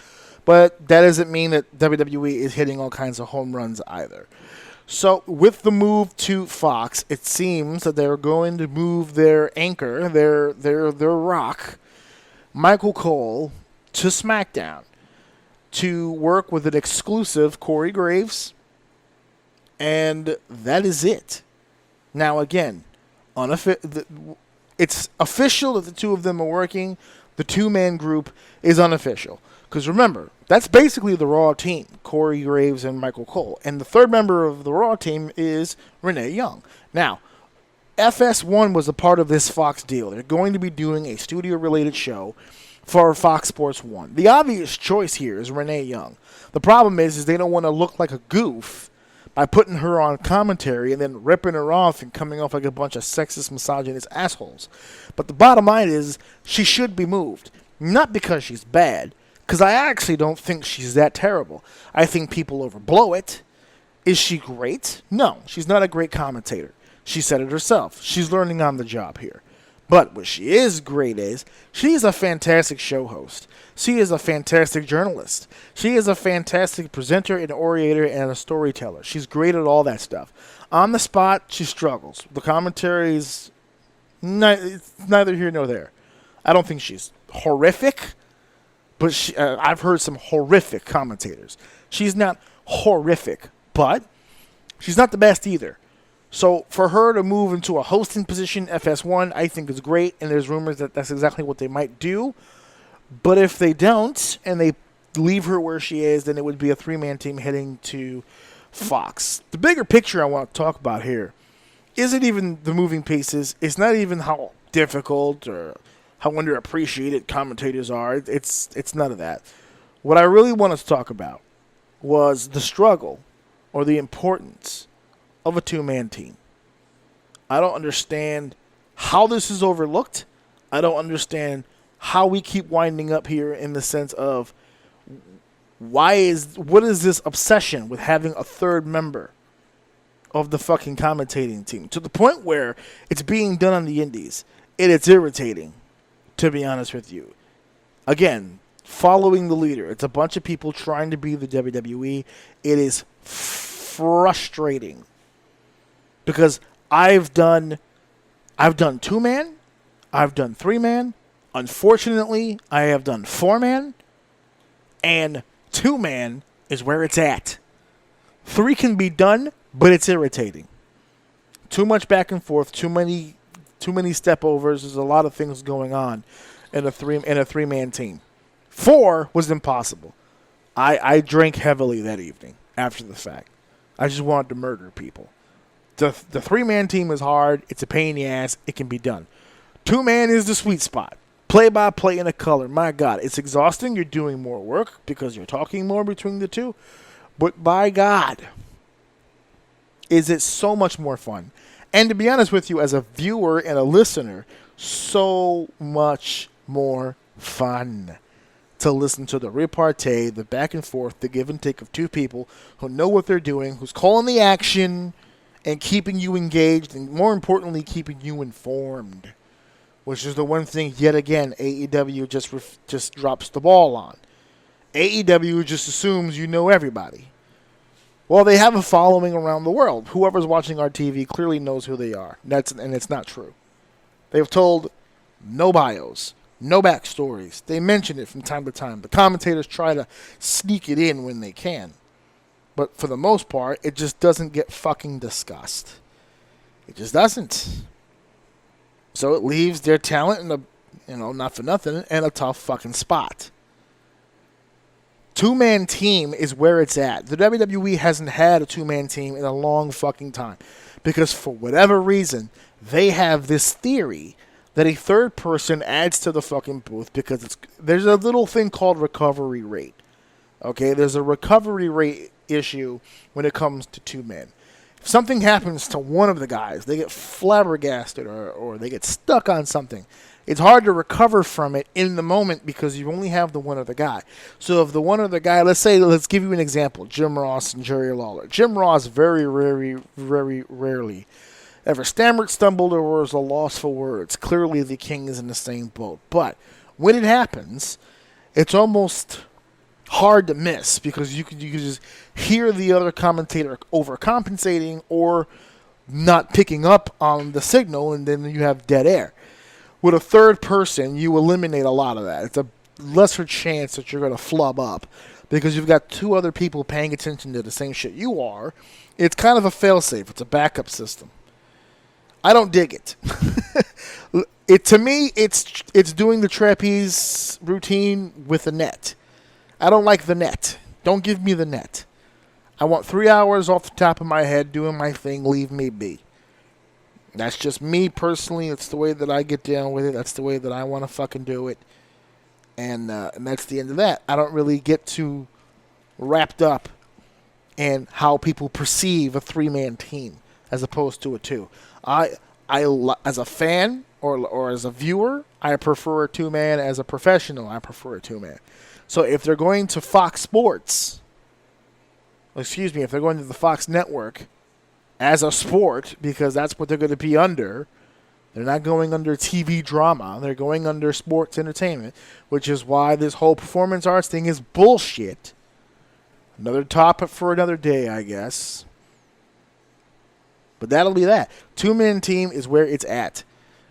but that doesn't mean that WWE is hitting all kinds of home runs either. So with the move to Fox, it seems that they're going to move their anchor, their rock, Michael Cole, to SmackDown to work with an exclusive Corey Graves, and that is it. Now again, it's official that the two of them are working. The two-man group is unofficial. Because remember, that's basically the Raw team, Corey Graves and Michael Cole. And the third member of the Raw team is Renee Young. Now, FS1 was a part of this Fox deal. They're going to be doing a studio-related show for Fox Sports 1. The obvious choice here is Renee Young. The problem is they don't want to look like a goof by putting her on commentary and then ripping her off and coming off like a bunch of sexist, misogynist assholes. But the bottom line is she should be moved. Not because she's bad, because I actually don't think she's that terrible. I think people overblow it. Is she great? No, she's not a great commentator. She said it herself. She's learning on the job here. But what she is great is, she's a fantastic show host. She is a fantastic journalist. She is a fantastic presenter and orator and a storyteller. She's great at all that stuff. On the spot, she struggles. The commentary's it's neither here nor there. I don't think she's horrific, but I've heard some horrific commentators. She's not horrific, but she's not the best either. So for her to move into a hosting position, FS1, I think is great, and there's rumors that that's exactly what they might do. But if they don't, and they leave her where she is, then it would be a three-man team heading to Fox. The bigger picture I want to talk about here isn't even the moving pieces. It's not even how difficult or how underappreciated commentators are. It's none of that. What I really wanted to talk about was the struggle or the importance of a two-man team. I don't understand how this is overlooked. I don't understand how we keep winding up here in the sense of what is this obsession with having a third member of the fucking commentating team to the point where it's being done on the indies. It's irritating, to be honest with you. Again, following the leader. It's a bunch of people trying to be the WWE. It is frustrating. Because I've done two-man, I've done three-man, unfortunately, I have done four-man, and two-man is where it's at. Three can be done, but it's irritating. Too much back and forth, too many step overs. There's a lot of things going on in a three-man team. Four was impossible. I drank heavily that evening after the fact. I just wanted to murder people. The three-man team is hard. It's a pain in the ass. It can be done. Two-man is the sweet spot. Play-by-play in a color. My God, it's exhausting. You're doing more work because you're talking more between the two. But by God, is it so much more fun. And to be honest with you, as a viewer and a listener, so much more fun to listen to the repartee, the back and forth, the give and take of two people who know what they're doing, who's calling the action, and keeping you engaged, and more importantly, keeping you informed, which is the one thing, yet again, AEW just drops the ball on. AEW just assumes you know everybody. Well, they have a following around the world. Whoever's watching our TV clearly knows who they are, and it's not true. They've told no bios, no backstories. They mention it from time to time. The commentators try to sneak it in when they can. But for the most part, it just doesn't get fucking discussed. It just doesn't. So it leaves their talent in a, not for nothing, in a tough fucking spot. Two-man team is where it's at. The WWE hasn't had a two-man team in a long fucking time. Because for whatever reason, they have this theory that a third person adds to the fucking booth because there's a little thing called recovery rate. Okay, there's a recovery rate issue when it comes to two men. If something happens to one of the guys, they get flabbergasted or they get stuck on something, it's hard to recover from it in the moment because you only have the one other guy. So if the one other guy, let's give you an example, Jim Ross and Jerry Lawler. Jim Ross very rarely ever stammered, stumbled, or was a loss for words. Clearly the king is in the same boat. But when it happens, it's almost hard to miss because you could just hear the other commentator overcompensating or not picking up on the signal, and then you have dead air. With a third person, you eliminate a lot of that. It's a lesser chance that you're going to flub up because you've got two other people paying attention to the same shit you are. It's kind of a failsafe. It's a backup system. I don't dig it. To me, it's doing the trapeze routine with a net. I don't like the net. Don't give me the net. I want 3 hours off the top of my head doing my thing. Leave me be. That's just me personally. It's the way that I get down with it. That's the way that I want to fucking do it. And that's the end of that. I don't really get too wrapped up in how people perceive a three-man team as opposed to a two. I as a fan or as a viewer, I prefer a two-man. As a professional, I prefer a two-man. So if they're going to Fox Sports, if they're going to the Fox Network, as a sport, because that's what they're going to be under. They're not going under TV drama. They're going under sports entertainment, which is why this whole performance arts thing is bullshit. Another topic for another day, I guess. But that'll be that. Two-man team is where it's at.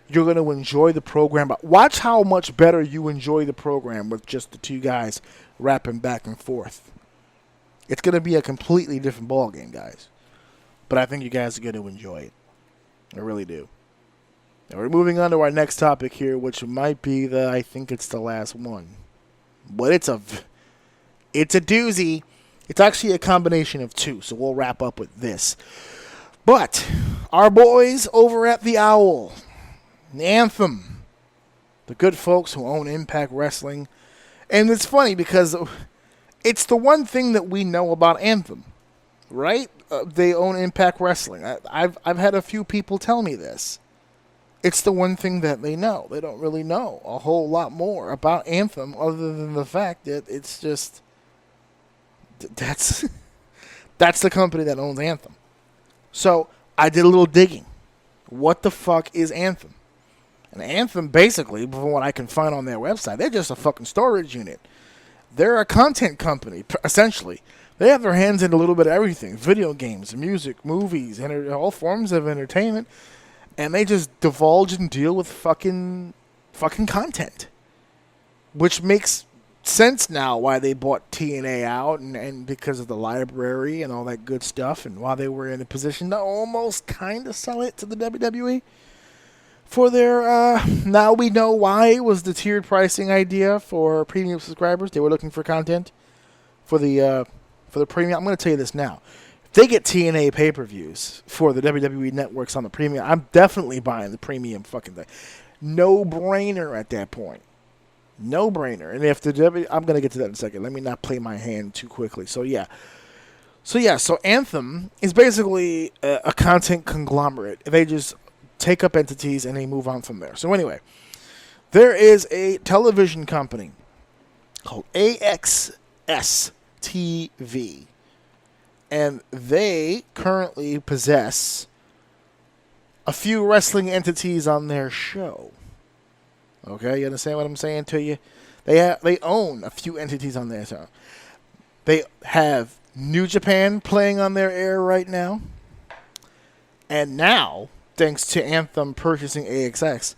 You're going to enjoy the program. But watch how much better you enjoy the program with just the two guys rapping back and forth. It's going to be a completely different ballgame, guys. But I think you guys are going to enjoy it. I really do. Now we're moving on to our next topic here, which might be I think it's the last one. But it's a doozy. It's actually a combination of two, so we'll wrap up with this. But our boys over at the Owl, Anthem, the good folks who own Impact Wrestling, and it's funny because it's the one thing that we know about Anthem, right? They own Impact Wrestling. I've had a few people tell me this. It's the one thing that they know. They don't really know a whole lot more about Anthem other than the fact that it's just that's the company that owns Anthem. So I did a little digging. What the fuck is Anthem? And Anthem, basically, from what I can find on their website, they're just a fucking storage unit. They're a content company, essentially. They have their hands in a little bit of everything. Video games, music, movies, all forms of entertainment. And they just divulge and deal with fucking content. Which makes sense now why they bought TNA out and because of the library and all that good stuff, and why they were in a position to almost kind of sell it to the WWE for their now we know why it was the tiered pricing idea for premium subscribers. They were looking for content for the premium. I'm going to tell you this now. If they get TNA pay-per-views for the WWE networks on the premium, I'm definitely buying the premium fucking thing. No brainer at that point. No brainer. And if I'm going to get to that in a second. Let me not play my hand too quickly. So Anthem is basically a content conglomerate. They just take up entities and they move on from there. So anyway, there is a television company called AXS TV. And they currently possess a few wrestling entities on their show. Okay, you understand what I'm saying to you? They own a few entities on their show. They have New Japan playing on their air right now. And now, thanks to Anthem purchasing AXS,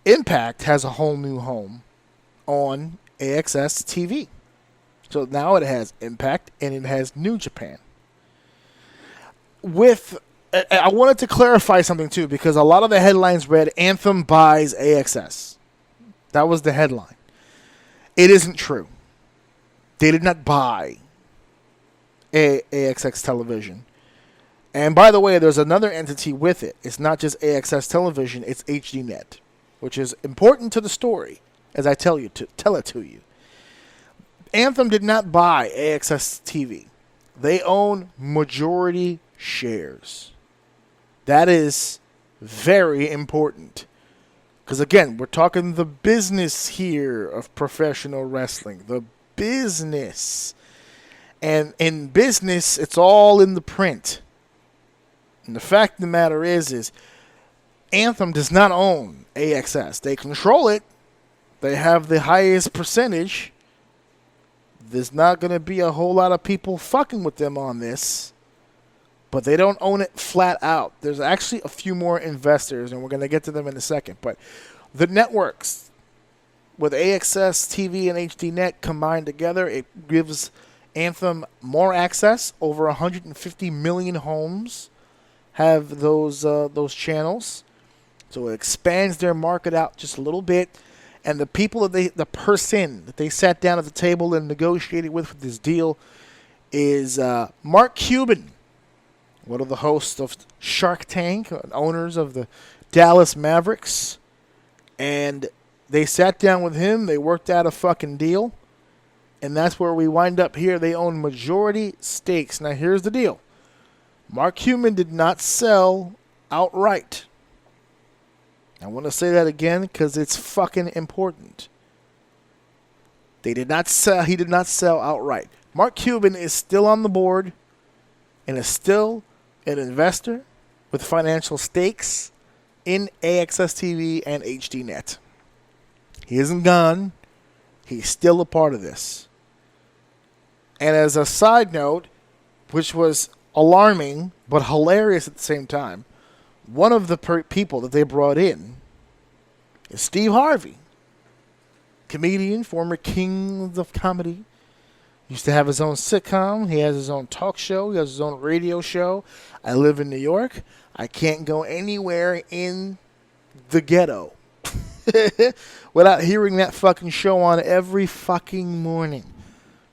Impact has a whole new home on AXS TV. So now it has Impact and it has New Japan. I wanted to clarify something too, because a lot of the headlines read Anthem buys AXS. That was the headline. It isn't true. They did not buy AXS Television. And by the way, there's another entity with it. It's not just AXS Television, it's HDNet, which is important to the story, as I tell it to you. Anthem did not buy AXS TV. They own majority shares. That is very important. Because again, we're talking the business here of professional wrestling. The business. And in business, it's all in the print. And the fact of the matter is Anthem does not own AXS. They control it. They have the highest percentage. There's not going to be a whole lot of people fucking with them on this. But they don't own it flat out. There's actually a few more investors, and we're going to get to them in a second. But the networks, with AXS TV and HDNet combined together, it gives Anthem more access. Over 150 million homes have those channels. So it expands their market out just a little bit. And the people the person that they sat down at the table and negotiated with this deal is Mark Cuban, one of the hosts of Shark Tank, owners of the Dallas Mavericks. And they sat down with him. They worked out a fucking deal. And that's where we wind up here. They own majority stakes. Now, here's the deal. Mark Cuban did not sell outright. I want to say that again because it's fucking important. He did not sell outright. Mark Cuban is still on the board and is still an investor with financial stakes in AXS TV and HDNet. He isn't gone. He's still a part of this. And as a side note, which was alarming but hilarious at the same time, one of the people that they brought in is Steve Harvey, comedian, former king of comedy. Used to have his own sitcom. He has his own talk show. He has his own radio show. I live in New York. I can't go anywhere in the ghetto without hearing that fucking show on every fucking morning.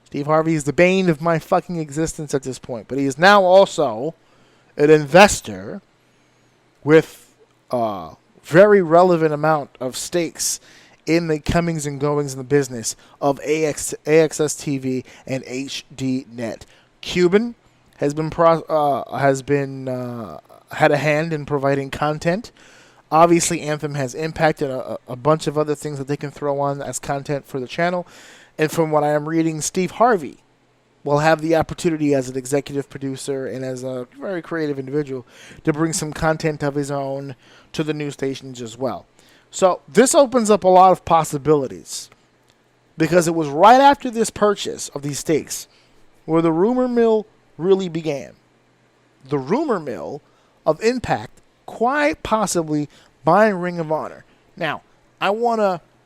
Steve Harvey is the bane of my fucking existence at this point. But he is now also an investor with a very relevant amount of stakes in the comings and goings in the business of AXS TV and HDNet. Cuban has been had a hand in providing content. Obviously, Anthem has impacted a bunch of other things that they can throw on as content for the channel. And from what I am reading, Steve Harvey will have the opportunity as an executive producer and as a very creative individual to bring some content of his own to the news stations as well. So this opens up a lot of possibilities because it was right after this purchase of these stakes where the rumor mill really began. The rumor mill of Impact quite possibly buying Ring of Honor. Now,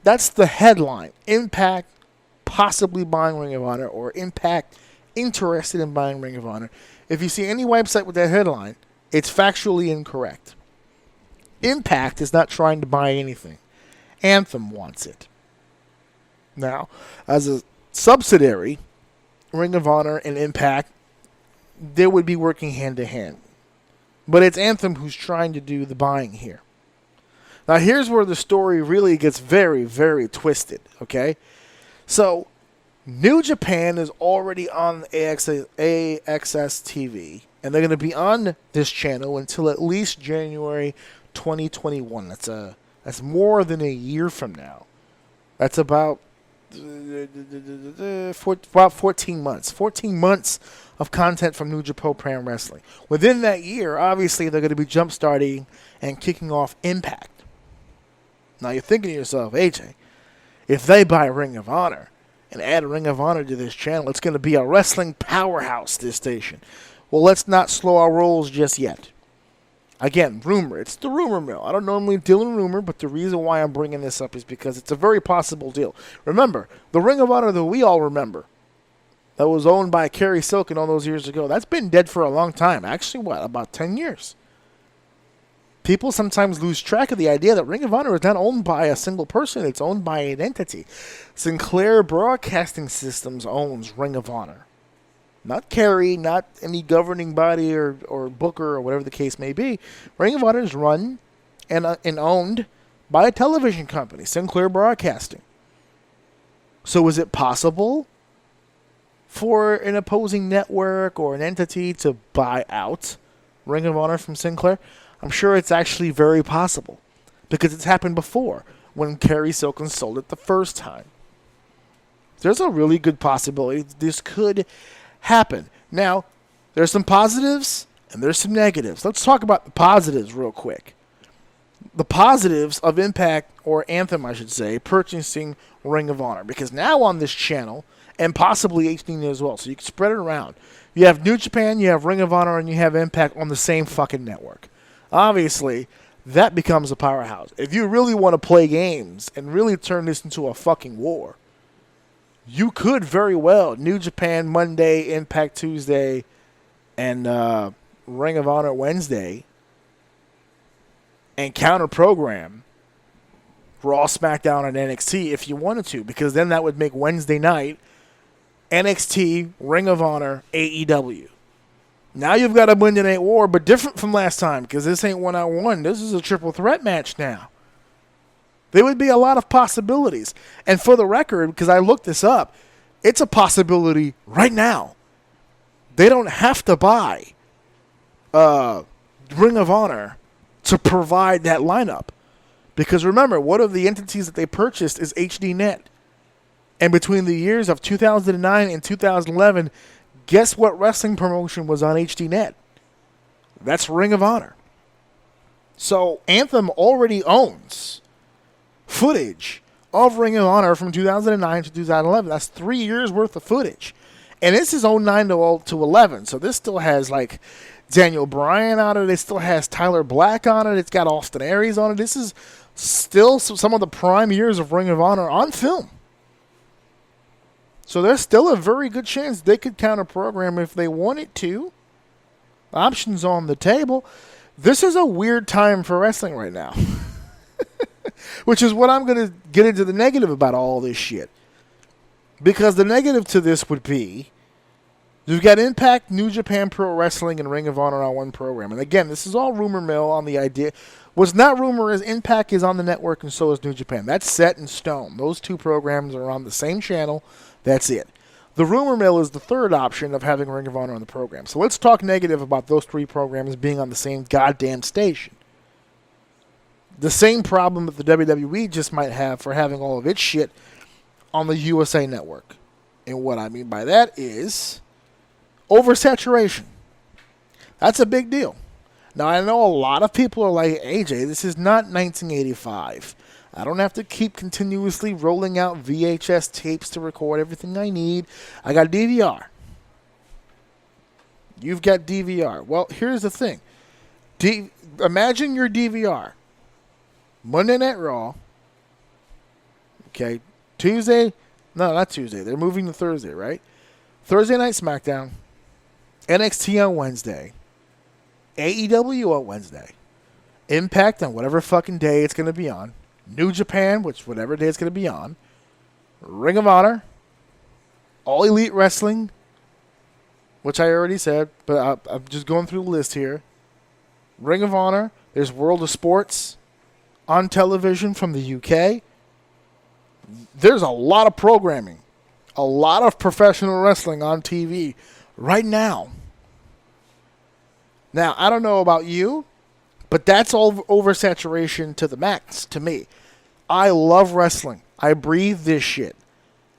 that's the headline. Impact possibly buying Ring of Honor, or Impact interested in buying Ring of Honor. If you see any website with that headline, it's factually incorrect. Impact is not trying to buy anything. Anthem wants it. Now, as a subsidiary, Ring of Honor and Impact, they would be working hand to hand. But it's Anthem who's trying to do the buying here. Now, here's where the story really gets very, very twisted, okay? So, New Japan is already on AXS TV, and they're going to be on this channel until at least January 2021. That's more than a year from now. That's about 14 months. 14 months of content from New Japan Wrestling. Within that year, obviously, they're going to be jump-starting and kicking off Impact. Now, you're thinking to yourself, AJ, if they buy Ring of Honor and add a Ring of Honor to this channel, it's going to be a wrestling powerhouse, this station. Well, let's not slow our rolls just yet. Again, rumor. It's the rumor mill. I don't normally deal in rumor, but the reason why I'm bringing this up is because it's a very possible deal. Remember, the Ring of Honor that we all remember, that was owned by Kerry Silken all those years ago, that's been dead for a long time. Actually, about 10 years. People sometimes lose track of the idea that Ring of Honor is not owned by a single person. It's owned by an entity. Sinclair Broadcasting Systems owns Ring of Honor. Not Kerry, not any governing body or booker or whatever the case may be. Ring of Honor is run and owned by a television company, Sinclair Broadcasting. So is it possible for an opposing network or an entity to buy out Ring of Honor from Sinclair? I'm sure it's actually very possible because it's happened before when Kerry Silken sold it the first time. There's a really good possibility this could happen. Now, there's some positives and there's some negatives. Let's talk about the positives real quick. The positives of Impact, or Anthem I should say, purchasing Ring of Honor, because now on this channel, and possibly HD as well, so you can spread it around. You have New Japan, you have Ring of Honor, and you have Impact on the same fucking network. Obviously, that becomes a powerhouse. If you really want to play games and really turn this into a fucking war, you could very well New Japan Monday, Impact Tuesday, and Ring of Honor Wednesday, and counter-program Raw, SmackDown, and NXT if you wanted to, because then that would make Wednesday night NXT, Ring of Honor, AEW. Now you've got a Monday Night War, but different from last time, because this ain't 1-on-1. This is a triple threat match now. There would be a lot of possibilities. And for the record, because I looked this up, it's a possibility right now. They don't have to buy Ring of Honor to provide that lineup. Because remember, one of the entities that they purchased is HDNet. And between the years of 2009 and 2011, guess what wrestling promotion was on HDNet? That's Ring of Honor. So Anthem already owns footage of Ring of Honor from 2009 to 2011. That's 3 years worth of footage. And this is 09 to 11. So this still has like Daniel Bryan on it. It still has Tyler Black on it. It's got Austin Aries on it. This is still some of the prime years of Ring of Honor on film. So there's still a very good chance they could counter program if they wanted to. Options on the table. This is a weird time for wrestling right now. Which is what I'm going to get into the negative about all this shit. Because the negative to this would be, you've got Impact, New Japan Pro Wrestling, and Ring of Honor on one program. And again, this is all rumor mill on the idea. What's not rumor is Impact is on the network and so is New Japan. That's set in stone. Those two programs are on the same channel. That's it. The rumor mill is the third option of having Ring of Honor on the program. So let's talk negative about those three programs being on the same goddamn station. The same problem that the WWE just might have for having all of its shit on the USA Network. And what I mean by that is oversaturation. That's a big deal. Now, I know a lot of people are like, AJ, this is not 1985. I don't have to keep continuously rolling out VHS tapes to record everything I need. I got DVR. You've got DVR. Well, here's the thing. Imagine your DVR. Monday Night Raw. Okay. Tuesday. No, not Tuesday. They're moving to Thursday, right? Thursday Night SmackDown. NXT on Wednesday. AEW on Wednesday. Impact on whatever fucking day it's going to be on. New Japan, which whatever day it's going to be on. Ring of Honor. All Elite Wrestling, which I already said, but I'm just going through the list here. Ring of Honor. There's World of Sports on television from the UK. There's a lot of programming. A lot of professional wrestling on TV right now. Now, I don't know about you, but that's all oversaturation to the max to me. I love wrestling. I breathe this shit.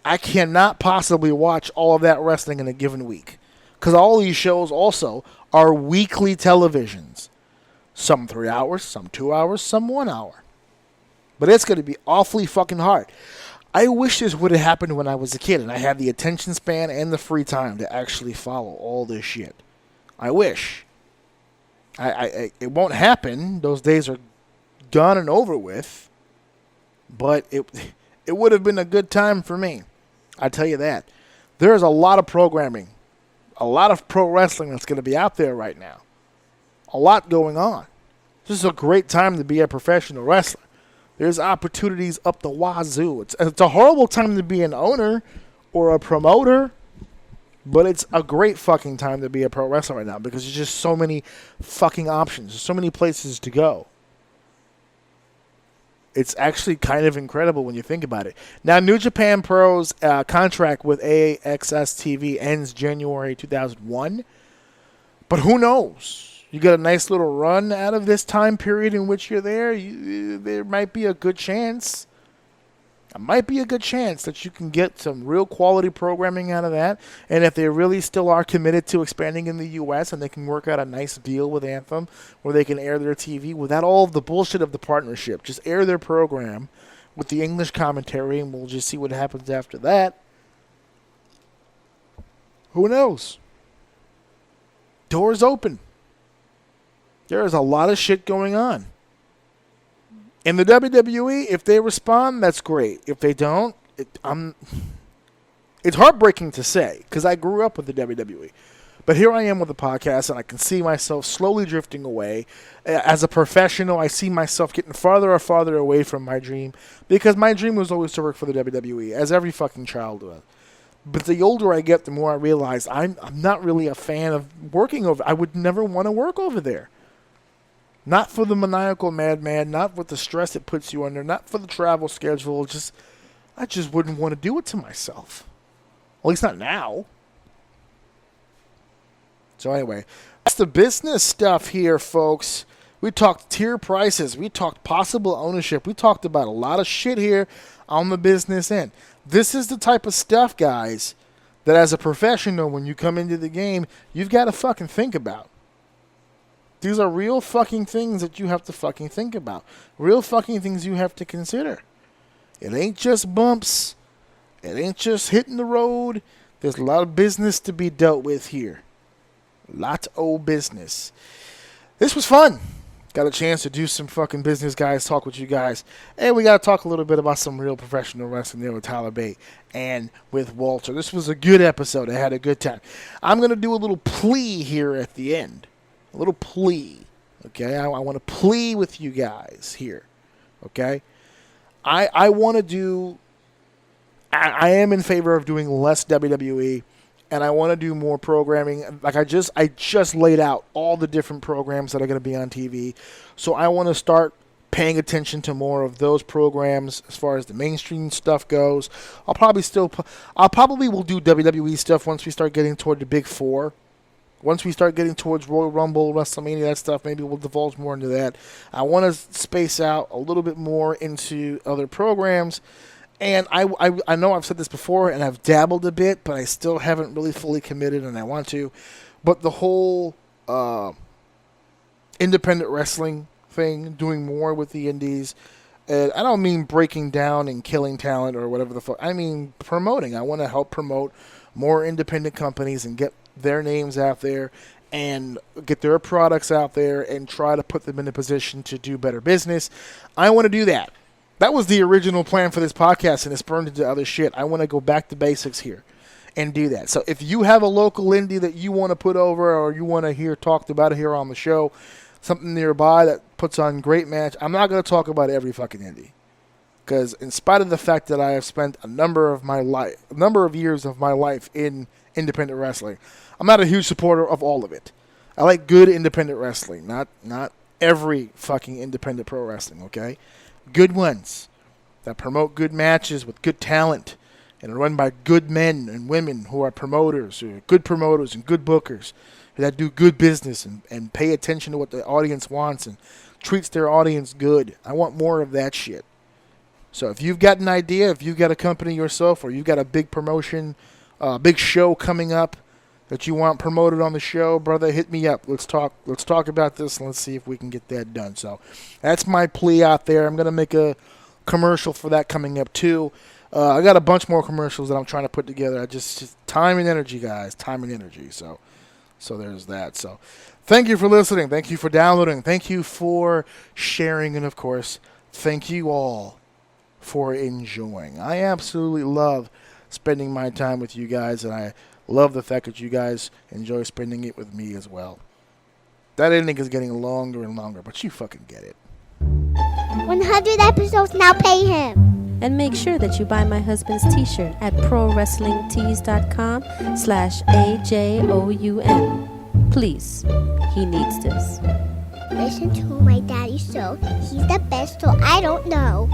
I cannot possibly watch all of that wrestling in a given week. Because all these shows also are weekly televisions. Some 3 hours, some 2 hours, some 1 hour. But it's going to be awfully fucking hard. I wish this would have happened when I was a kid and I had the attention span and the free time to actually follow all this shit. I wish. It won't happen. Those days are gone and over with. But it would have been a good time for me. I tell you that. There's a lot of programming. A lot of pro wrestling that's going to be out there right now. A lot going on. This is a great time to be a professional wrestler. There's opportunities up the wazoo. It's a horrible time to be an owner or a promoter, but it's a great fucking time to be a pro wrestler right now because there's just so many fucking options. There's so many places to go. It's actually kind of incredible when you think about it. Now, New Japan Pro's contract with AXS TV ends January 2001, but who knows? You get a nice little run out of this time period in which you're there. There might be a good chance. It might be a good chance that you can get some real quality programming out of that. And if they really still are committed to expanding in the U.S. and they can work out a nice deal with Anthem where they can air their TV without all of the bullshit of the partnership. Just air their program with the English commentary and we'll just see what happens after that. Who knows? Doors open. There is a lot of shit going on. In the WWE, if they respond, that's great. If they don't, it's heartbreaking to say because I grew up with the WWE. But here I am with the podcast, and I can see myself slowly drifting away. As a professional, I see myself getting farther and farther away from my dream because my dream was always to work for the WWE, as every fucking child does. But the older I get, the more I realize I'm not really a fan of working over. I would never want to work over there. Not for the maniacal madman, not with the stress it puts you under, not for the travel schedule. I just wouldn't want to do it to myself. At least not now. So anyway, that's the business stuff here, folks. We talked tier prices. We talked possible ownership. We talked about a lot of shit here on the business end. This is the type of stuff, guys, that as a professional, when you come into the game, you've got to fucking think about. These are real fucking things that you have to fucking think about. Real fucking things you have to consider. It ain't just bumps. It ain't just hitting the road. There's a lot of business to be dealt with here. Lots of old business. This was fun. Got a chance to do some fucking business, guys, talk with you guys. And we got to talk a little bit about some real professional wrestling there with Tyler Bate and with Walter. This was a good episode. I had a good time. I'm going to do a little plea here at the end. A little plea. Okay? I want to plea with you guys here. Okay? I want to do... I am in favor of doing less WWE. And I want to do more programming. Like I just laid out all the different programs that are going to be on TV. So I want to start paying attention to more of those programs as far as the mainstream stuff goes. I'll probably will do WWE stuff once we start getting toward the big four. Once we start getting towards Royal Rumble, WrestleMania, that stuff, maybe we'll divulge more into that. I want to space out a little bit more into other programs. And I know I've said this before, and I've dabbled a bit, but I still haven't really fully committed, and I want to. But the whole independent wrestling thing, doing more with the indies, and I don't mean breaking down and killing talent or whatever the fuck. I mean promoting. I want to help promote more independent companies and get their names out there and get their products out there and try to put them in a position to do better business. I want to do that. That was the original plan for this podcast, and it's burned into other shit. I want to go back to basics here and do that. So if you have a local indie that you want to put over or you want to hear talked about here on the show, something nearby that puts on great match, I'm not going to talk about every fucking indie. Because in spite of the fact that I have spent a number of years of my life in independent wrestling, I'm not a huge supporter of all of it. I like good independent wrestling, not every fucking independent pro wrestling, okay? Good ones that promote good matches with good talent and are run by good men and women who are promoters, who are good promoters and good bookers that do good business and pay attention to what the audience wants and treats their audience good. I want more of that shit. So if you've got an idea, if you've got a company yourself or you've got a big promotion, big show coming up that you want promoted on the show, brother, hit me up. Let's talk about this and let's see if we can get that done. So that's my plea out there. I'm going to make a commercial for that coming up too. I got a bunch more commercials that I'm trying to put together. I just time and energy, guys. Time and energy. So there's that. So thank you for listening. Thank you for downloading. Thank you for sharing. And of course, thank you all for enjoying. I absolutely love spending my time with you guys, and I love the fact that you guys enjoy spending it with me as well. That ending is getting longer and longer, but you fucking get it. 100 episodes, now pay him. And make sure that you buy my husband's t-shirt at prowrestlingtees.com/AJOUM. Please, he needs this. Listen to my daddy show. He's the best, so I don't know.